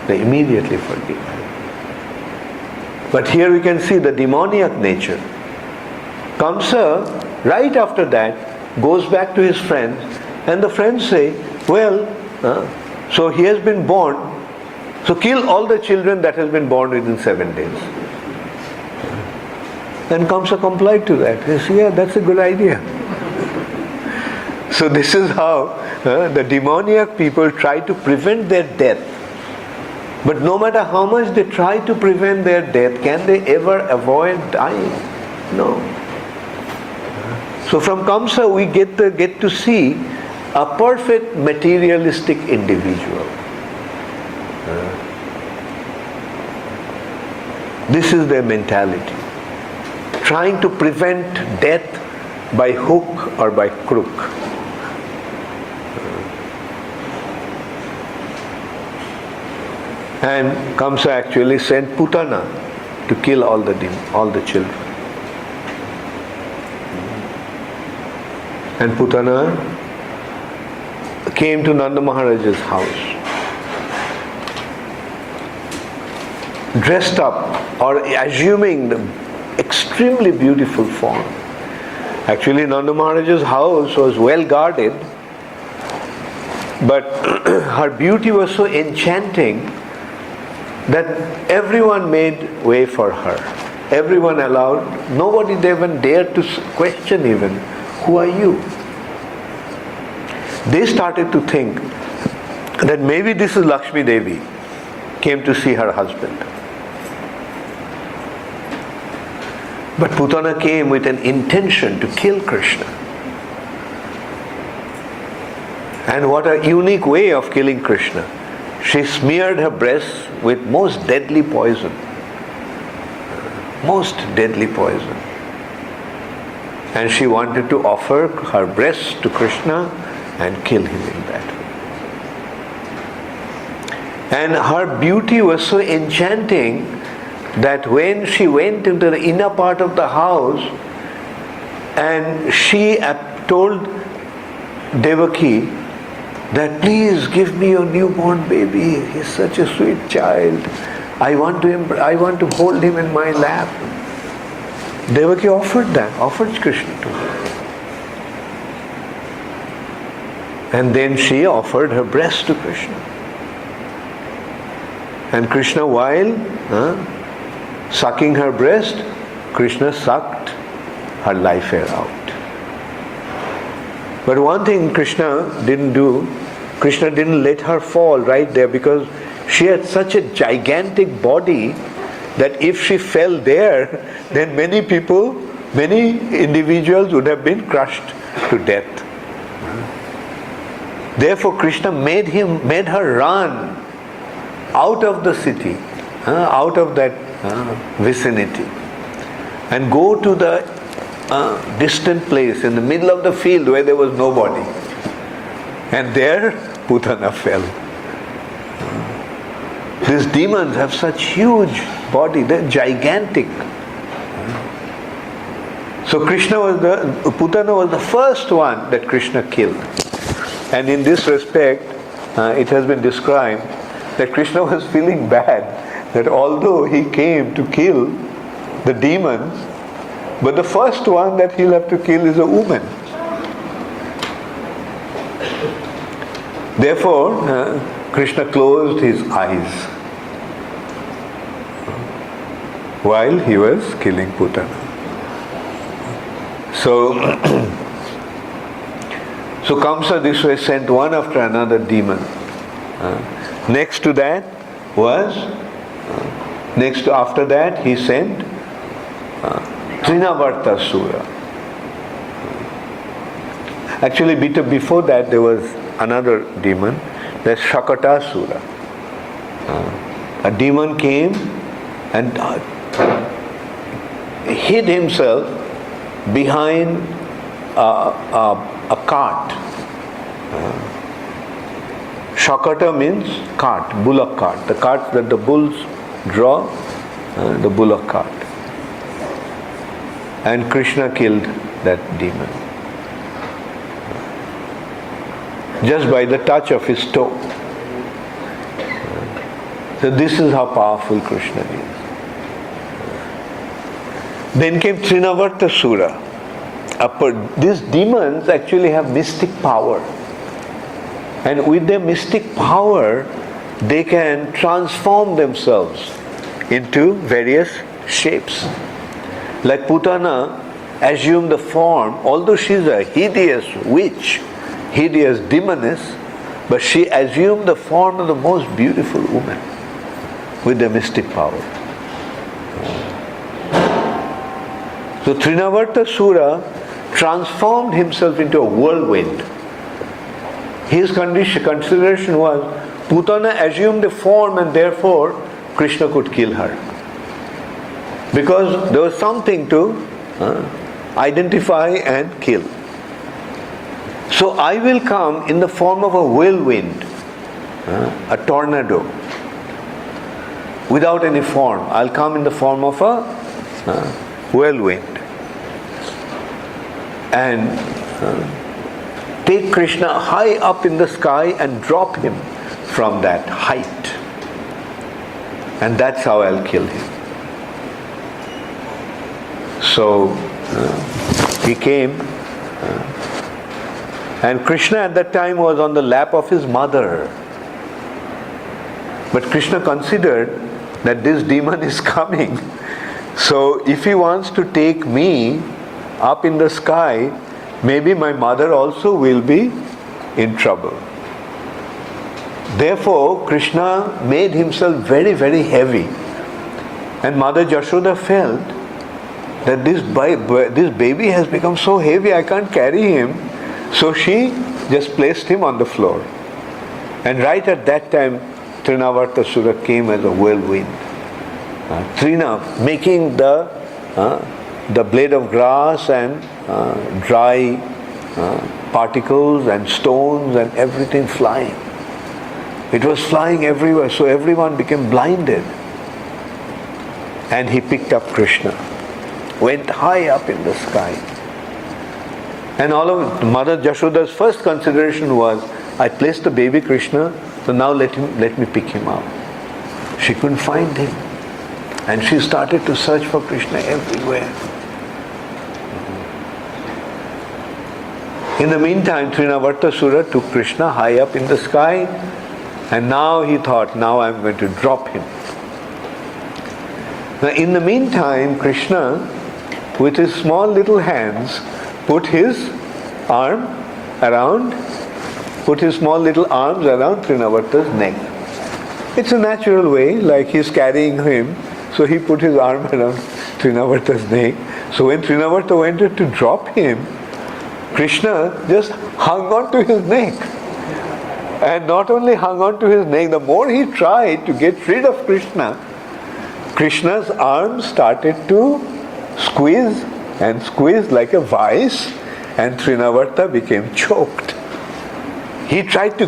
they immediately forgave him. But here we can see the demoniac nature. Kamsa, right after that, goes back to his friends, and the friends say, well, so he has been born, so kill all the children that has been born within 7 days. And Kamsa complied to that. He said, yeah, that's a good idea. So this is how the demoniac people try to prevent their death. But no matter how much they try to prevent their death, can they ever avoid dying? No. So from Kamsa we get to see a perfect materialistic individual. This is their mentality. Trying to prevent death by hook or by crook. And Kamsa actually sent Putana to kill all the children. And Putana came to Nanda Maharaj's house, dressed up or assuming the extremely beautiful form. Actually, Nanda Maharaj's house was well guarded, but her beauty was so enchanting that everyone made way for her. Everyone allowed, nobody even dared to question even, who are you? They started to think that maybe this is Lakshmi Devi, came to see her husband. But Putana came with an intention to kill Krishna. And what a unique way of killing Krishna. She smeared her breasts with most deadly poison. Most deadly poison. And she wanted to offer her breasts to Krishna and kill him in that way. And her beauty was so enchanting that when she went into the inner part of the house and she told Devaki that please give me your newborn baby, he's such a sweet child, I want to hold him in my lap. Devaki offered Krishna to her. And then she offered her breast to Krishna. And Krishna, while sucking her breast, Krishna sucked her life air out. But one thing Krishna didn't do, Krishna didn't let her fall right there, because she had such a gigantic body that if she fell there, then many individuals would have been crushed to death. Therefore Krishna made her run out of the city, out of that vicinity, and go to the distant place in the middle of the field where there was nobody. And there Putana fell. These demons have such huge body, they're gigantic. So Putana was the first one that Krishna killed. And in this respect, it has been described that Krishna was feeling bad that although he came to kill the demons, but the first one that he'll have to kill is a woman. Therefore, Krishna closed his eyes while he was killing Putana. So Kamsa this way sent one after another demon. Next to that after that he sent Trinavarta Sura. Actually before that there was another demon, that's Shakatasura. A demon came and hid himself behind a cart. Shakata means cart, bullock cart. The cart that the bulls draw, the bullock cart. And Krishna killed that demon just by the touch of his toe. So this is how powerful Krishna is. Then came Trinavarta Sura. These demons actually have mystic power. And with their mystic power, they can transform themselves into various shapes. Like Putana assumed the form, although she's a hideous witch, hideous demoness, but she assumed the form of the most beautiful woman with the mystic power. So Trinavarta Sura transformed himself into a whirlwind. His consideration was Putana assumed a form and therefore Krishna could kill her. Because there was something to identify and kill. So I will come in the form of a whirlwind, a tornado, without any form. I'll come in the form of a whirlwind and take Krishna high up in the sky and drop him from that height. And that's how I'll kill him. So he came, and Krishna at that time was on the lap of his mother. But Krishna considered that this demon is coming. So if he wants to take me up in the sky, maybe my mother also will be in trouble. Therefore, Krishna made himself very, very heavy. And Mother Jashoda felt that this baby has become so heavy, I can't carry him. So she just placed him on the floor. And right at that time, Trinavartasura came as a whirlwind. Trina, making the blade of grass and dry particles and stones and everything flying. It was flying everywhere, so everyone became blinded. And he picked up Krishna, went high up in the sky. And all of Mother Jashoda's first consideration was, I placed the baby Krishna, so now let me pick him up. She couldn't find him. And she started to search for Krishna everywhere. In the meantime, Trinavartasura took Krishna high up in the sky, and now he thought, now I'm going to drop him. Now in the meantime, Krishna, with his small little hands, put his small little arms around Trinavarta's neck. It's a natural way, like he's carrying him, so he put his arm around Trinavarta's neck. So when Trinavarta wanted to drop him, Krishna just hung on to his neck. And not only hung on to his neck, the more he tried to get rid of Krishna, Krishna's arms started to squeeze and squeeze like a vice, and Trinavarta became choked. He tried to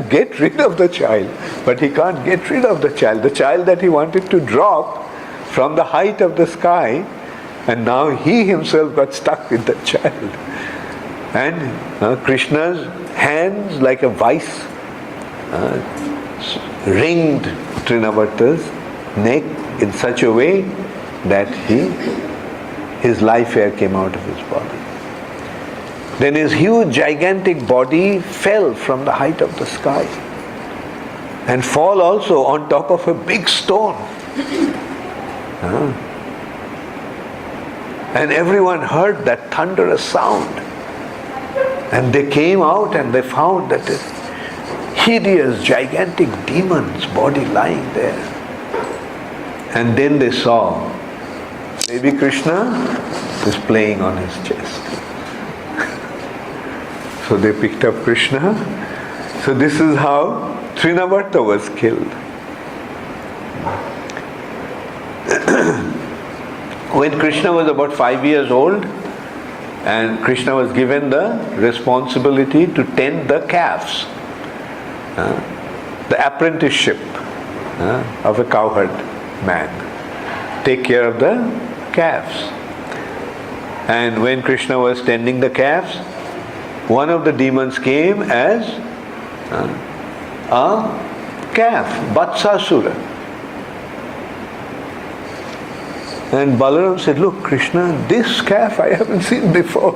get rid of the child, but he can't get rid of the child that he wanted to drop from the height of the sky, and now he himself got stuck with the child. And Krishna's hands like a vice ringed Trinavarta's neck in such a way that his life air came out of his body. Then his huge gigantic body fell from the height of the sky, and fall also on top of a big stone. And everyone heard that thunderous sound. And they came out and they found that this hideous, gigantic demon's body lying there. And then they saw baby Krishna is playing on his chest. So they picked up Krishna. So this is how Trinavarta was killed. When Krishna was about 5 years old, and Krishna was given the responsibility to tend the calves, the apprenticeship of a cowherd man, take care of the calves. And when Krishna was tending the calves, one of the demons came as a calf, Vatsasura. And Balaram said, look, Krishna, this calf I haven't seen before.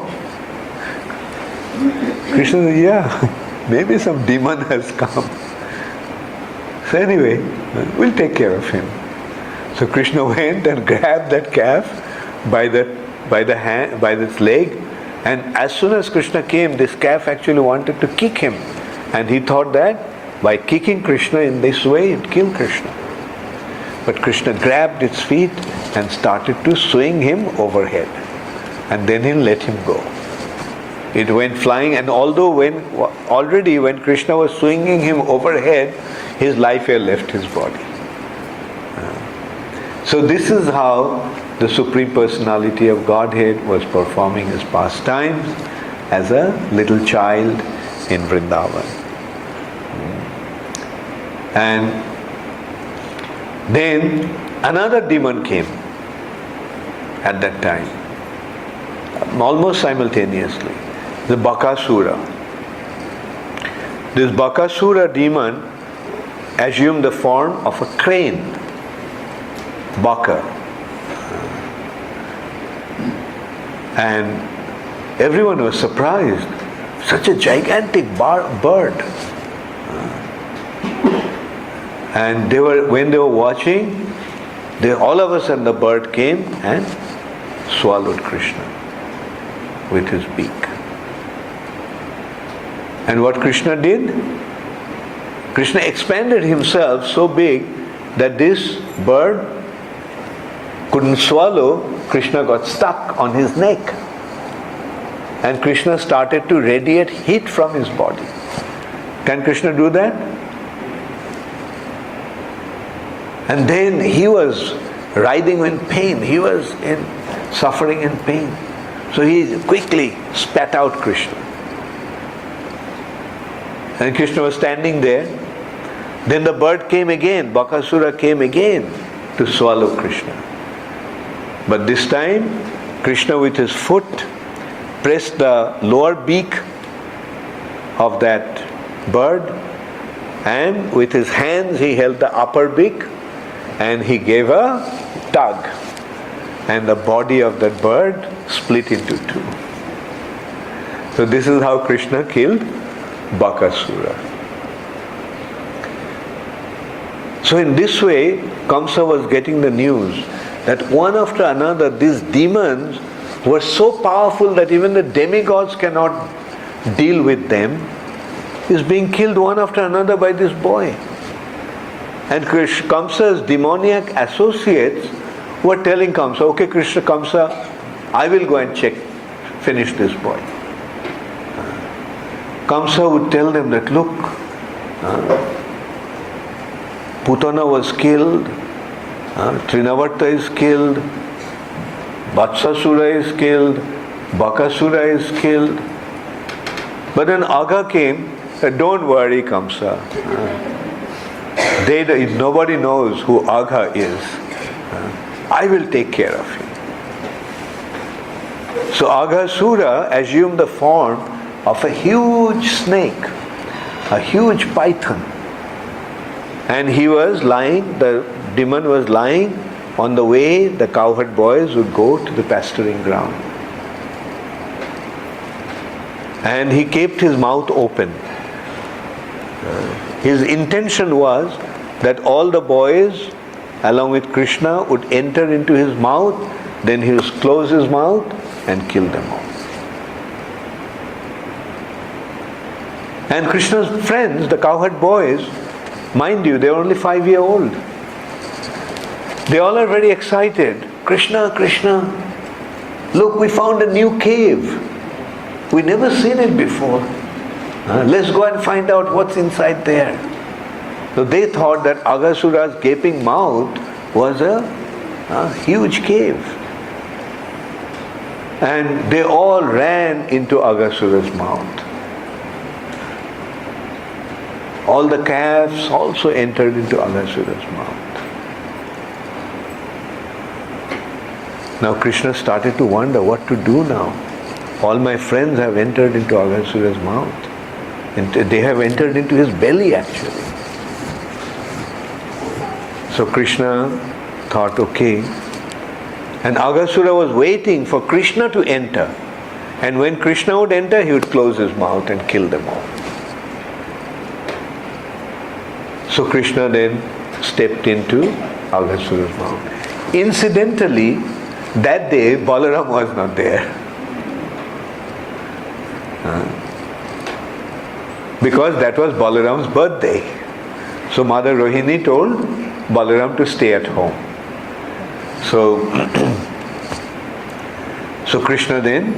Krishna said, yeah, maybe some demon has come. So anyway, we'll take care of him. So Krishna went and grabbed that calf by its leg, and as soon as Krishna came, this calf actually wanted to kick him. And he thought that by kicking Krishna in this way, it killed Krishna. But Krishna grabbed its feet and started to swing him overhead. And then he let him go. It went flying, and although when Krishna was swinging him overhead, his life air left his body. So this is how the Supreme Personality of Godhead was performing his pastimes as a little child in Vrndavan. And then another demon came at that time, almost simultaneously. the Bakasura. This Bakasura demon assumed the form of a crane, Baka. And everyone was surprised. Such a gigantic bird. And when they were watching, all of a sudden the bird came and swallowed Krishna with his beak. And what Krishna did? Krishna expanded himself so big that this bird couldn't swallow. Krishna got stuck on his neck. And Krishna started to radiate heat from his body. Can Krishna do that? And then he was writhing in pain. He was suffering in pain. So he quickly spat out Krishna. And Krishna was standing there. Then the bird came again. Bakasura came again to swallow Krishna. But this time, Krishna with his foot pressed the lower beak of that bird, and with his hands he held the upper beak, and he gave a tug, and the body of that bird split into two. So this is how Krishna killed Bakasura. So in this way, Kamsa was getting the news that one after another these demons were so powerful that even the demigods cannot deal with them, is being killed one after another by this boy. And Kamsa's demoniac associates were telling Kamsa, okay Kamsa, I will go and finish this boy. Kamsa would tell them that, look, Putana was killed, Trinavarta is killed, Vatsasura is killed, Bakasura is killed. But then Agha came, said, don't worry Kamsa. Nobody knows who Agha is. I will take care of him. So Aghasura assumed the form of a huge snake, a huge python. And he was lying, the demon was lying on the way the cowherd boys would go to the pasturing ground. And he kept his mouth open. His intention was that all the boys along with Krishna would enter into his mouth, then he would close his mouth and kill them all. And Krishna's friends, the cowherd boys, mind you, they are only 5-year-old. They all are very excited. Krishna, Krishna, look, we found a new cave. We never seen it before. Let's go and find out what's inside there. So they thought that Aghasura's gaping mouth was a huge cave. And they all ran into Aghasura's mouth. All the calves also entered into Aghasura's mouth. Now Krishna started to wonder what to do now. All my friends have entered into Aghasura's mouth. And they have entered into his belly actually. So Krishna thought, okay. And Aghasura was waiting for Krishna to enter. And when Krishna would enter, he would close his mouth and kill them all. So Krishna then stepped into Aghasura's mouth. Incidentally, that day Balaram was not there. Because that was Balaram's birthday. So Mother Rohini told Balaram to stay at home. So Krishna then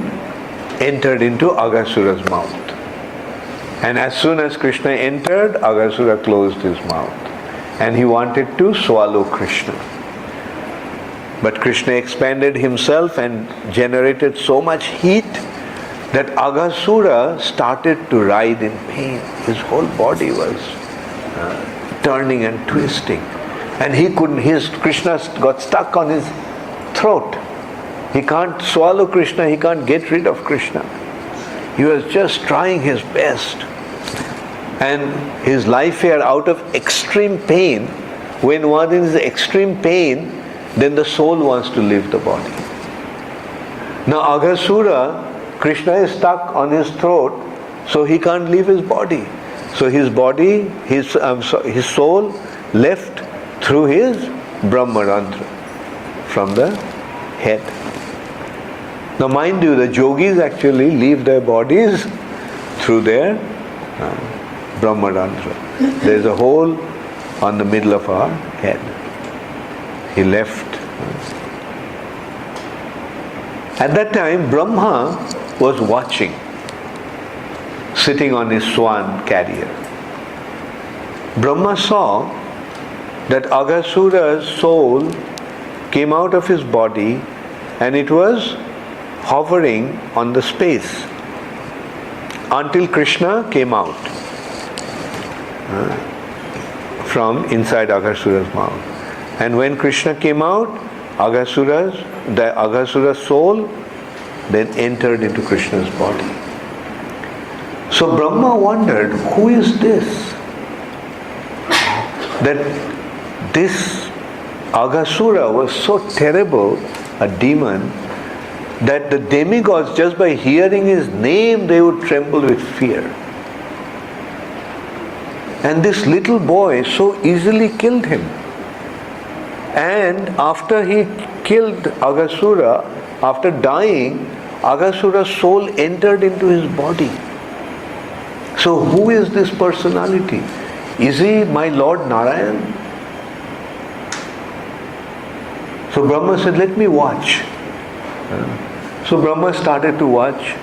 entered into Aghasura's mouth. And as soon as Krishna entered, Aghasura closed his mouth. And he wanted to swallow Krishna. But Krishna expanded himself and generated so much heat that Aghasura started to writhe in pain. His whole body was turning and twisting. And Krishna got stuck on his throat. He can't swallow Krishna, he can't get rid of Krishna. He was just trying his best. And his life here, out of extreme pain, when one is in extreme pain, then the soul wants to leave the body. Now Aghasura, Krishna is stuck on his throat, so he can't leave his body. So his body, his soul left through his Brahmarantra from the head. Now mind you, the yogis actually leave their bodies through their Brahmarantra. There is a hole on the middle of our head. He left. At that time, Brahma was watching, sitting on his swan carrier. Brahma saw that Aghasura's soul came out of his body and it was hovering on the space until Krishna came out from inside Aghasura's mouth. And when Krishna came out, the Aghasura's soul then entered into Krishna's body. So Brahma wondered, who is this? That this Aghasura was so terrible a demon that the demigods, just by hearing his name, they would tremble with fear. And this little boy so easily killed him. And after he killed Aghasura, after dying, Aghasura's soul entered into his body. So who is this personality? Is he my Lord Narayan? So Brahma said, let me watch. So Brahma started to watch.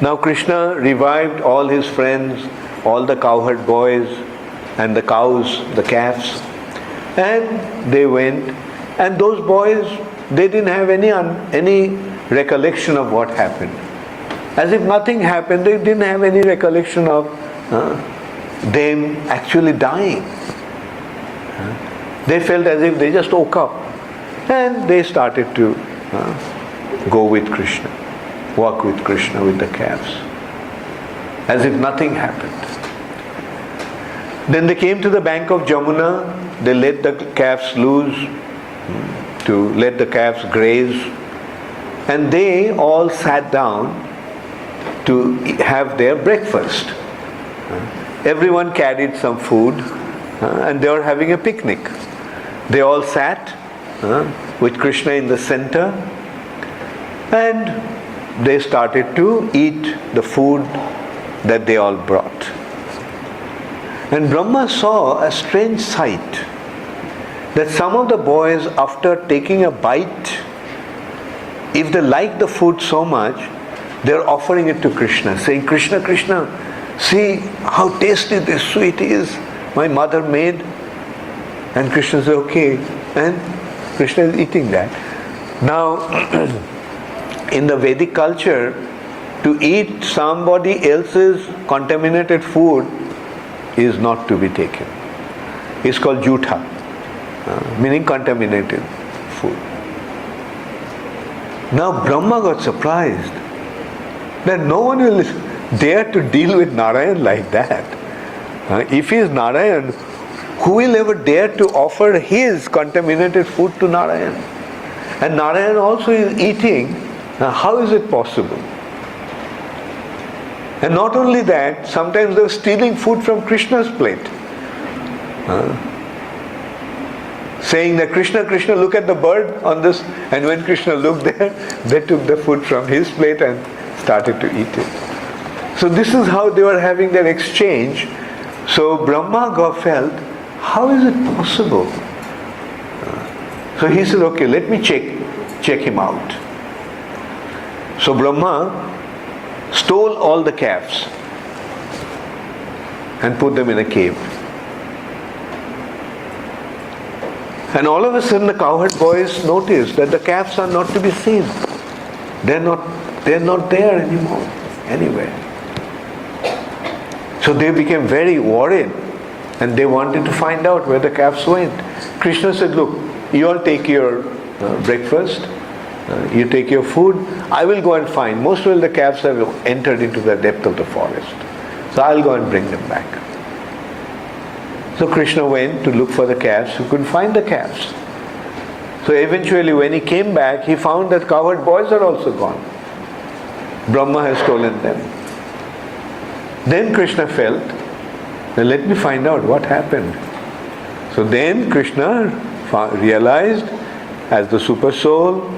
Now Krishna revived all his friends, all the cowherd boys and the cows, the calves. And they went, and those boys, they didn't have any recollection of what happened. As if nothing happened, they didn't have any recollection of them actually dying. They felt as if they just woke up. And they started to go with Krishna, walk with Krishna with the calves, as if nothing happened. Then they came to the bank of Jamuna, they let the calves loose, to let the calves graze, and they all sat down to have their breakfast. Everyone carried some food and they were having a picnic. They all sat with Krishna in the center, and they started to eat the food that they all brought. And Brahma saw a strange sight, that some of the boys, after taking a bite, if they like the food so much, they're offering it to Krishna, saying, Krishna, Krishna, see how tasty this sweet is, my mother made. And Krishna says, okay. And Krishna is eating that. Now, in the Vedic culture, to eat somebody else's contaminated food is not to be taken. It's called jutha, meaning contaminated food. Now Brahma got surprised that no one will dare to deal with Narayan like that. If he is Narayan, who will ever dare to offer his contaminated food to Narayan? And Narayan also is eating. How is it possible? And not only that, sometimes they were stealing food from Krishna's plate. Saying that, Krishna, Krishna, look at the bird on this. And when Krishna looked there, they took the food from his plate and started to eat it. So this is how they were having their exchange. So Brahma felt, how is it possible? So he said, okay, let me check him out. So Brahma stole all the calves and put them in a cave. And all of a sudden the cowherd boys noticed that the calves are not to be seen. They're not there anymore, anywhere. So they became very worried and they wanted to find out where the calves went. Krishna said, look, you all take your breakfast You take your food, I will go and find. Most of the calves have entered into the depth of the forest. So I'll go and bring them back. So Krishna went to look for the calves. He couldn't find the calves. So eventually when he came back, he found that cowherd boys are also gone. Brahma has stolen them. Then Krishna felt, now let me find out what happened. So then Krishna realized, as the super soul,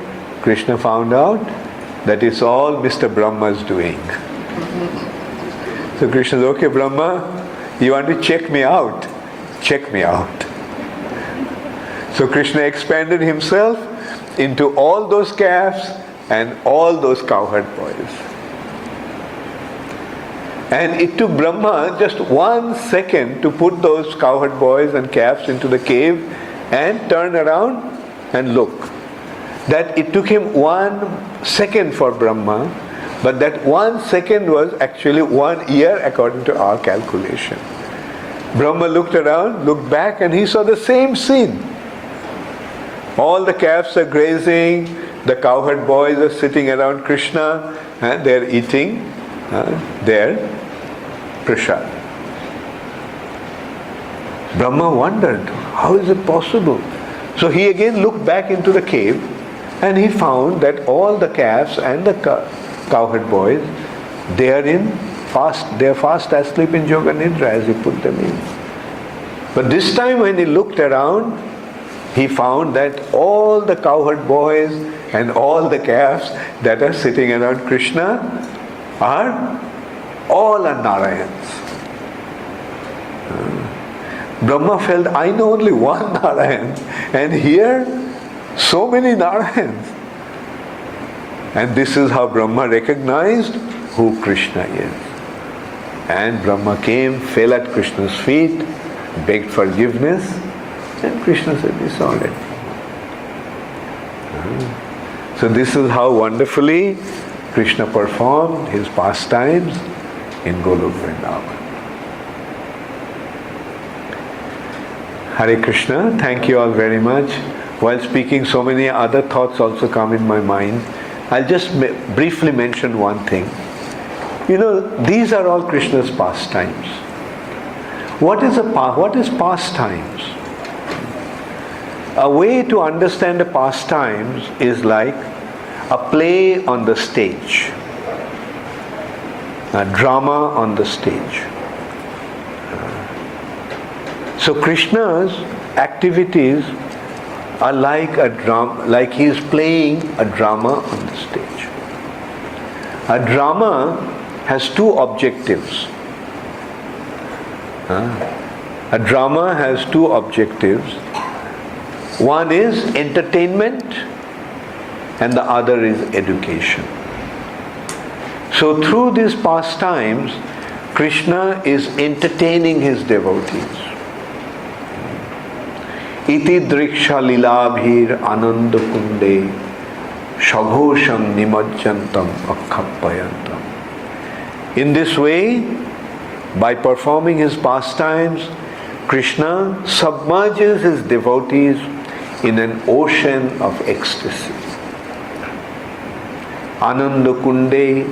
Krishna found out that it's all Mr. Brahma's doing. So Krishna said, okay Brahma, you want to check me out? Check me out. So Krishna expanded himself into all those calves and all those cowherd boys. And it took Brahma just 1 second to put those cowherd boys and calves into the cave and turn around and look. That it took him 1 second for Brahma, but that 1 second was actually 1 year according to our calculation. Brahma looked around, looked back, and he saw the same scene. All the calves are grazing, the cowherd boys are sitting around Krishna, and they're eating their prasad. Brahma wondered, how is it possible? So he again looked back into the cave, and he found that all the calves and the cowherd boys, they are fast asleep in Yoga Nidra as he put them in. But this time when he looked around, he found that all the cowherd boys and all the calves that are sitting around Krishna are all Narayans. Brahma felt, I know only one Narayan, and here so many Narayans. And this is how Brahma recognized who Krishna is. And Brahma came, fell at Krishna's feet, begged forgiveness, and Krishna said, it's all right. So this is how wonderfully Krishna performed his pastimes in Golok Vrndavan. Hare Krishna, thank you all very much. While speaking, so many other thoughts also come in my mind. I'll just briefly mention one thing. You know, these are all Krishna's pastimes. What is pastimes? A way to understand the pastimes is like a play on the stage, a drama on the stage. So Krishna's activities are like a drama, like he is playing a drama on the stage. A drama has two objectives. A drama has two objectives. One is entertainment and the other is education. So through these pastimes, Krishna is entertaining his devotees. Iti driksha lilabhir ananda kunde shaghosham nimajjantam akkhappayantam. In this way, by performing his pastimes, Krishna submerges his devotees in an ocean of ecstasy. Ananda kunde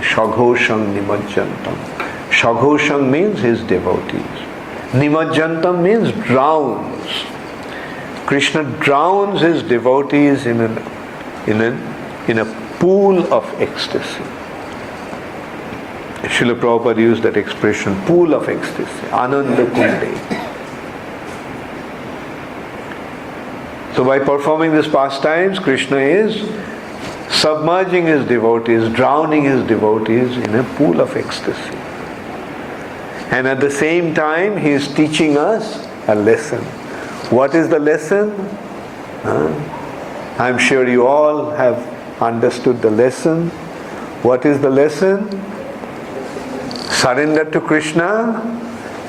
shaghosham nimajjantam. Shaghosham means his devotees. Nimajjantam means drowns. Krishna drowns his devotees in a pool of ecstasy. Srila Prabhupada used that expression, pool of ecstasy, Ananda Kunde. So by performing these pastimes, Krishna is submerging his devotees, drowning his devotees in a pool of ecstasy. And at the same time, he is teaching us a lesson. What is the lesson? I'm sure you all have understood the lesson. What is the lesson? Surrender to Krishna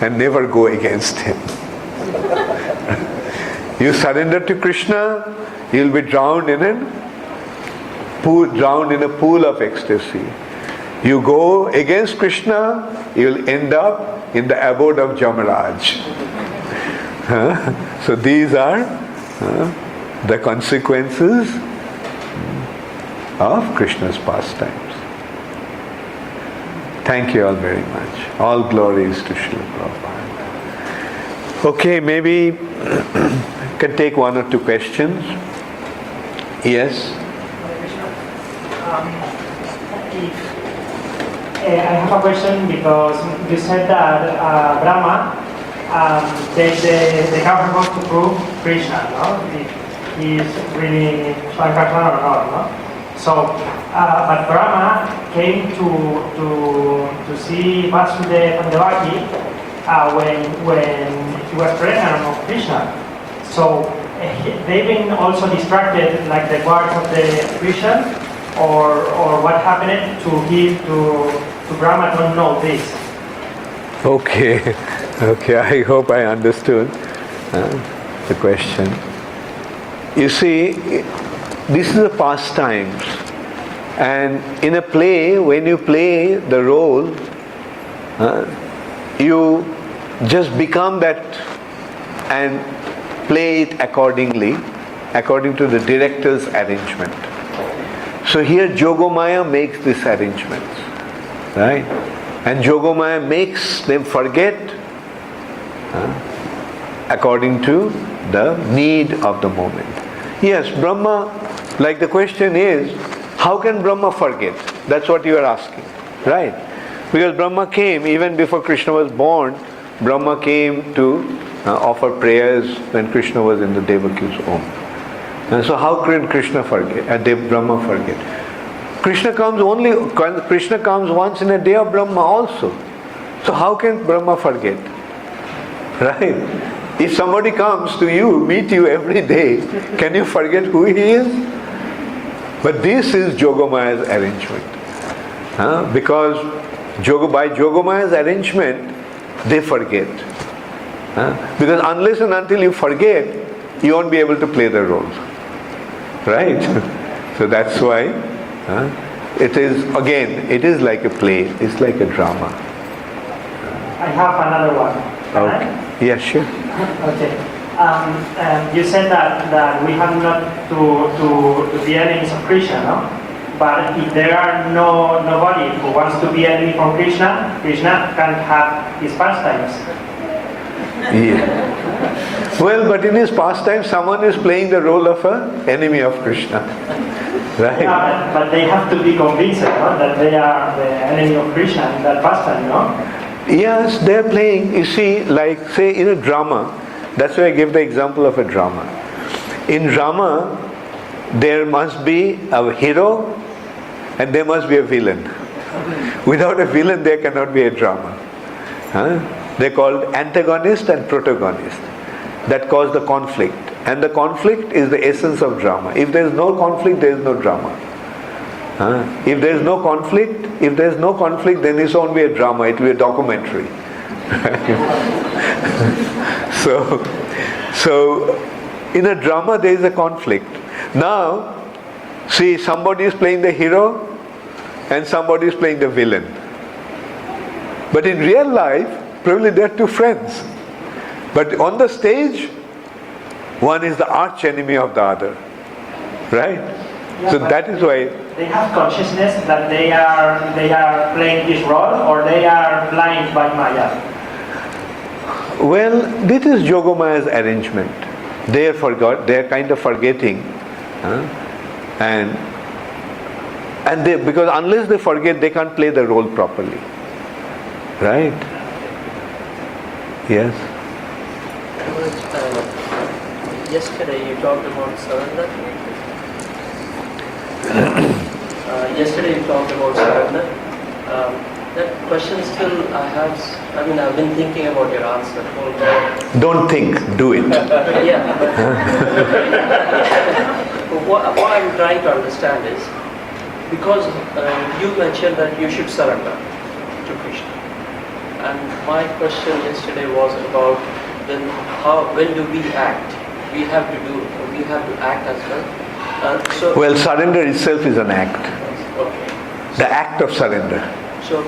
and never go against him. You surrender to Krishna, you'll be drowned in a pool of ecstasy. You go against Krishna, you'll end up in the abode of Jamaraj. So these are the consequences of Krishna's pastimes. Thank you all very much. All glories to Srila Prabhupada. Okay, maybe can take one or two questions. Yes? I have a question because you said that Brahma takes the government to prove Krishna, no? If he is really Shankarshana or not, no? So, but Brahma came to see Vasudeva and Devaki when he was pregnant of Krishna. So they've been also distracted, like the guards of the Krishna, or what happened to Brahma don't know this. Okay, I hope I understood the question. You see, this is a pastimes, and in a play, when you play the role, you just become that and play it accordingly, according to the director's arrangement. So here Jogomaya makes this arrangement, right? And Jogomaya makes them forget according to the need of the moment. Yes, Brahma, like the question is, how can Brahma forget? That's what you are asking, right? Because Brahma came, even before Krishna was born, Brahma came to offer prayers when Krishna was in the Devaki's womb. And so how can Krishna forget? Brahma forget? Krishna comes once in a day of Brahma also. So how can Brahma forget? Right? If somebody comes to you, meet you every day, can you forget who he is? But this is Jogomaya's arrangement. Because by Jogomaya's arrangement, they forget. Because unless and until you forget, you won't be able to play the role. Right? So that's why it is like a play, it's like a drama. I have another one. Okay. Yeah, sure. Okay. You said that we have not to be enemies of Krishna, no? But if there are nobody who wants to be enemy from Krishna, Krishna can have his pastimes. Yeah. Well, but in his pastime, someone is playing the role of an enemy of Krishna. Right? Yeah, but they have to be convinced, no? That they are the enemy of Krishna in that pastime, no? Yes, they're playing, you see, like say in a drama, that's why I give the example of a drama. In drama, there must be a hero and there must be a villain. Without a villain, there cannot be a drama. They're called antagonist and protagonist. That cause the conflict. And the conflict is the essence of drama. If there is no conflict, there is no drama. If there is no conflict, then it won't be a drama, it will be a documentary. So in a drama there is a conflict. Now, see, somebody is playing the hero and somebody is playing the villain. But in real life, probably they are two friends. But on the stage, one is the arch enemy of the other. Right? Yeah, So that is why they have consciousness that they are playing this role, or they are blind by Maya. Well, this is Jogomaya's arrangement. They are kind of forgetting. And because unless they forget, they can't play the role properly. Right? Yes? Yesterday you talked about surrender. That question still I've been thinking about your answer. Don't think, do it. Yeah. What I'm trying to understand is, because you mentioned that you should surrender to Krishna. And my question yesterday was about when do we act? We have to act as well. Well, surrender itself is an act. Okay. The act of surrender. So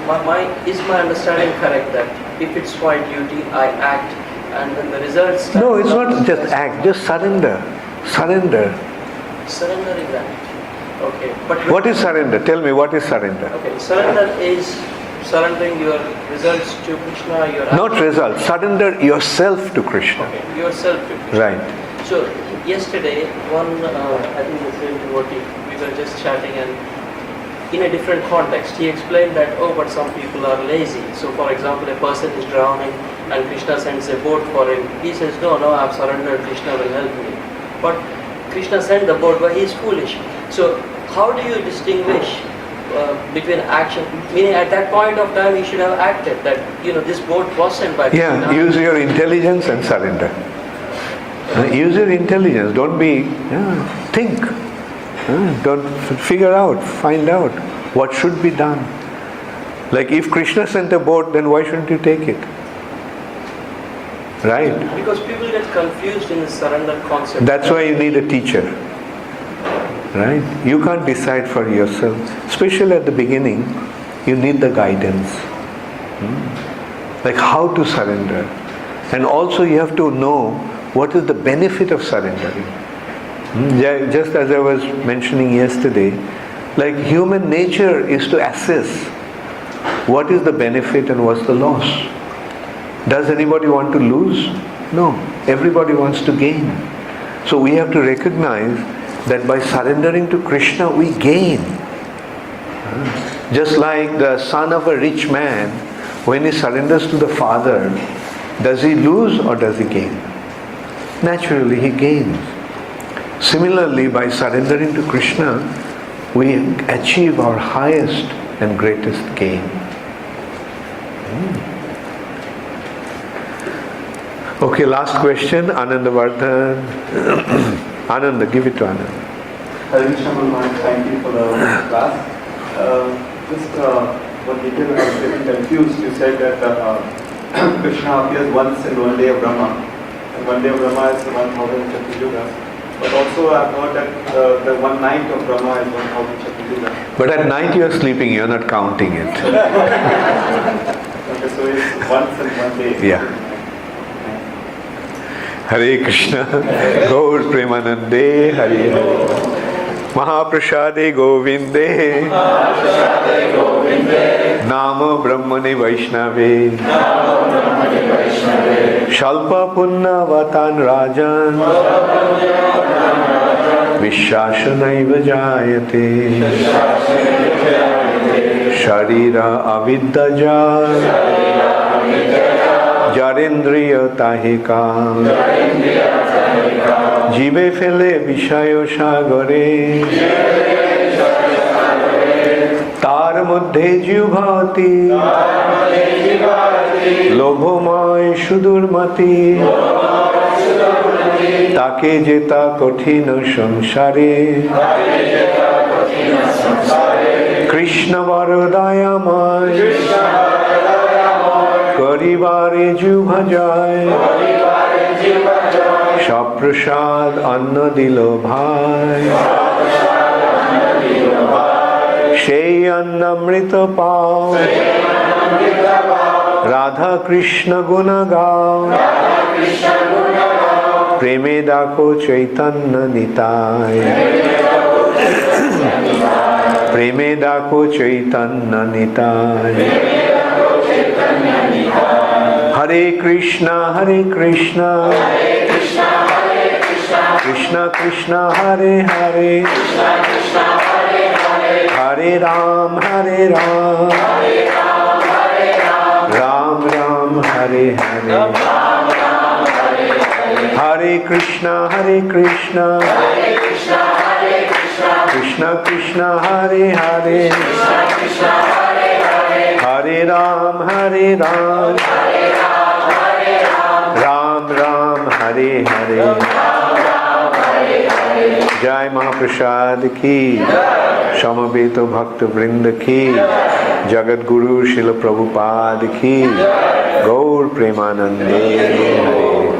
is my understanding correct that if it's my duty, I act, and then the results... No, it's not just act, just surrender. Surrender. Surrender is act. Okay. But What is surrender? Tell me, what is surrender? Okay. Surrender is surrendering your results to Krishna. Your Not results. Surrender yourself to Krishna. Okay. Yourself to Krishna. Right. So yesterday, I think the same devotee, we were just chatting, and in a different context, he explained that, but some people are lazy. So for example, a person is drowning and Krishna sends a boat for him. He says, no, I've surrendered, Krishna will help me. But Krishna sent the boat, but he is foolish. So how do you distinguish between action? Meaning at that point of time, he should have acted that, this boat was sent by Krishna. Yeah, use your intelligence and surrender. Use your intelligence. Don't be, think. Don't figure out, find out what should be done. Like if Krishna sent a boat, then why shouldn't you take it? Right? Because people get confused in the surrender concept. That's why you need a teacher. Right? You can't decide for yourself. Especially at the beginning, you need the guidance. Like how to surrender. And also you have to know what is the benefit of surrendering. Just as I was mentioning yesterday, like human nature is to assess what is the benefit and what's the loss. Does anybody want to lose? No. Everybody wants to gain. So we have to recognize that by surrendering to Krishna, we gain. Just like the son of a rich man, when he surrenders to the father, does he lose or does he gain? Naturally, he gains. Similarly, by surrendering to Krishna, we achieve our highest and greatest gain. Okay, last question, Ananda Vardhan. Ananda, give it to Ananda. Hare Krishna, thank you for the class. One detail I was getting confused. You said that Krishna appears once in one day of Brahma, and one day of Brahma is 1,000 Chaturjugas. But also I've heard that the one night of Brahma is 1,000 Chaturjugas. But at night you are sleeping, you are not counting it. Okay, so it's once in one day. Yeah. Hare Krishna, Gaur Premanande, Hare Hare. Mahaprasade Govinde, Nama Brahmane Vaishnave, Shalpa Punna Vatan Rajan, Vishashanaiva Jayate, Sharira Aviddaja, Jarendriya Tahika, Jibe Fele Vishayo Shagore, Tar Muddhe Jivhati, Lobhomoy Shudurmati, Take Jeta Kothina Samsare, Krishna Varadayamay, Karibare Jubhajay, Shaprashad Anna Dilo Bhai, Shey Annamrita Pao, Radha Krishna Gunagao, Preme Dako Chaitanya Nitai, Preme Dako Chaitanya Nitai. Hare Krishna, Krishna Krishna, Hare Hare, Hare Ram, Ram Ram, Hare Hare, Hare Krishna, Krishna Krishna, Hare Hare, Hare Ram, Ram Ram, Hare Hare. Jai Mahaprasad ki, Shamaveta Bhakta Vrinda ki, Jagat Guru Srila Prabhupada ki, Gaur Premanande Hare.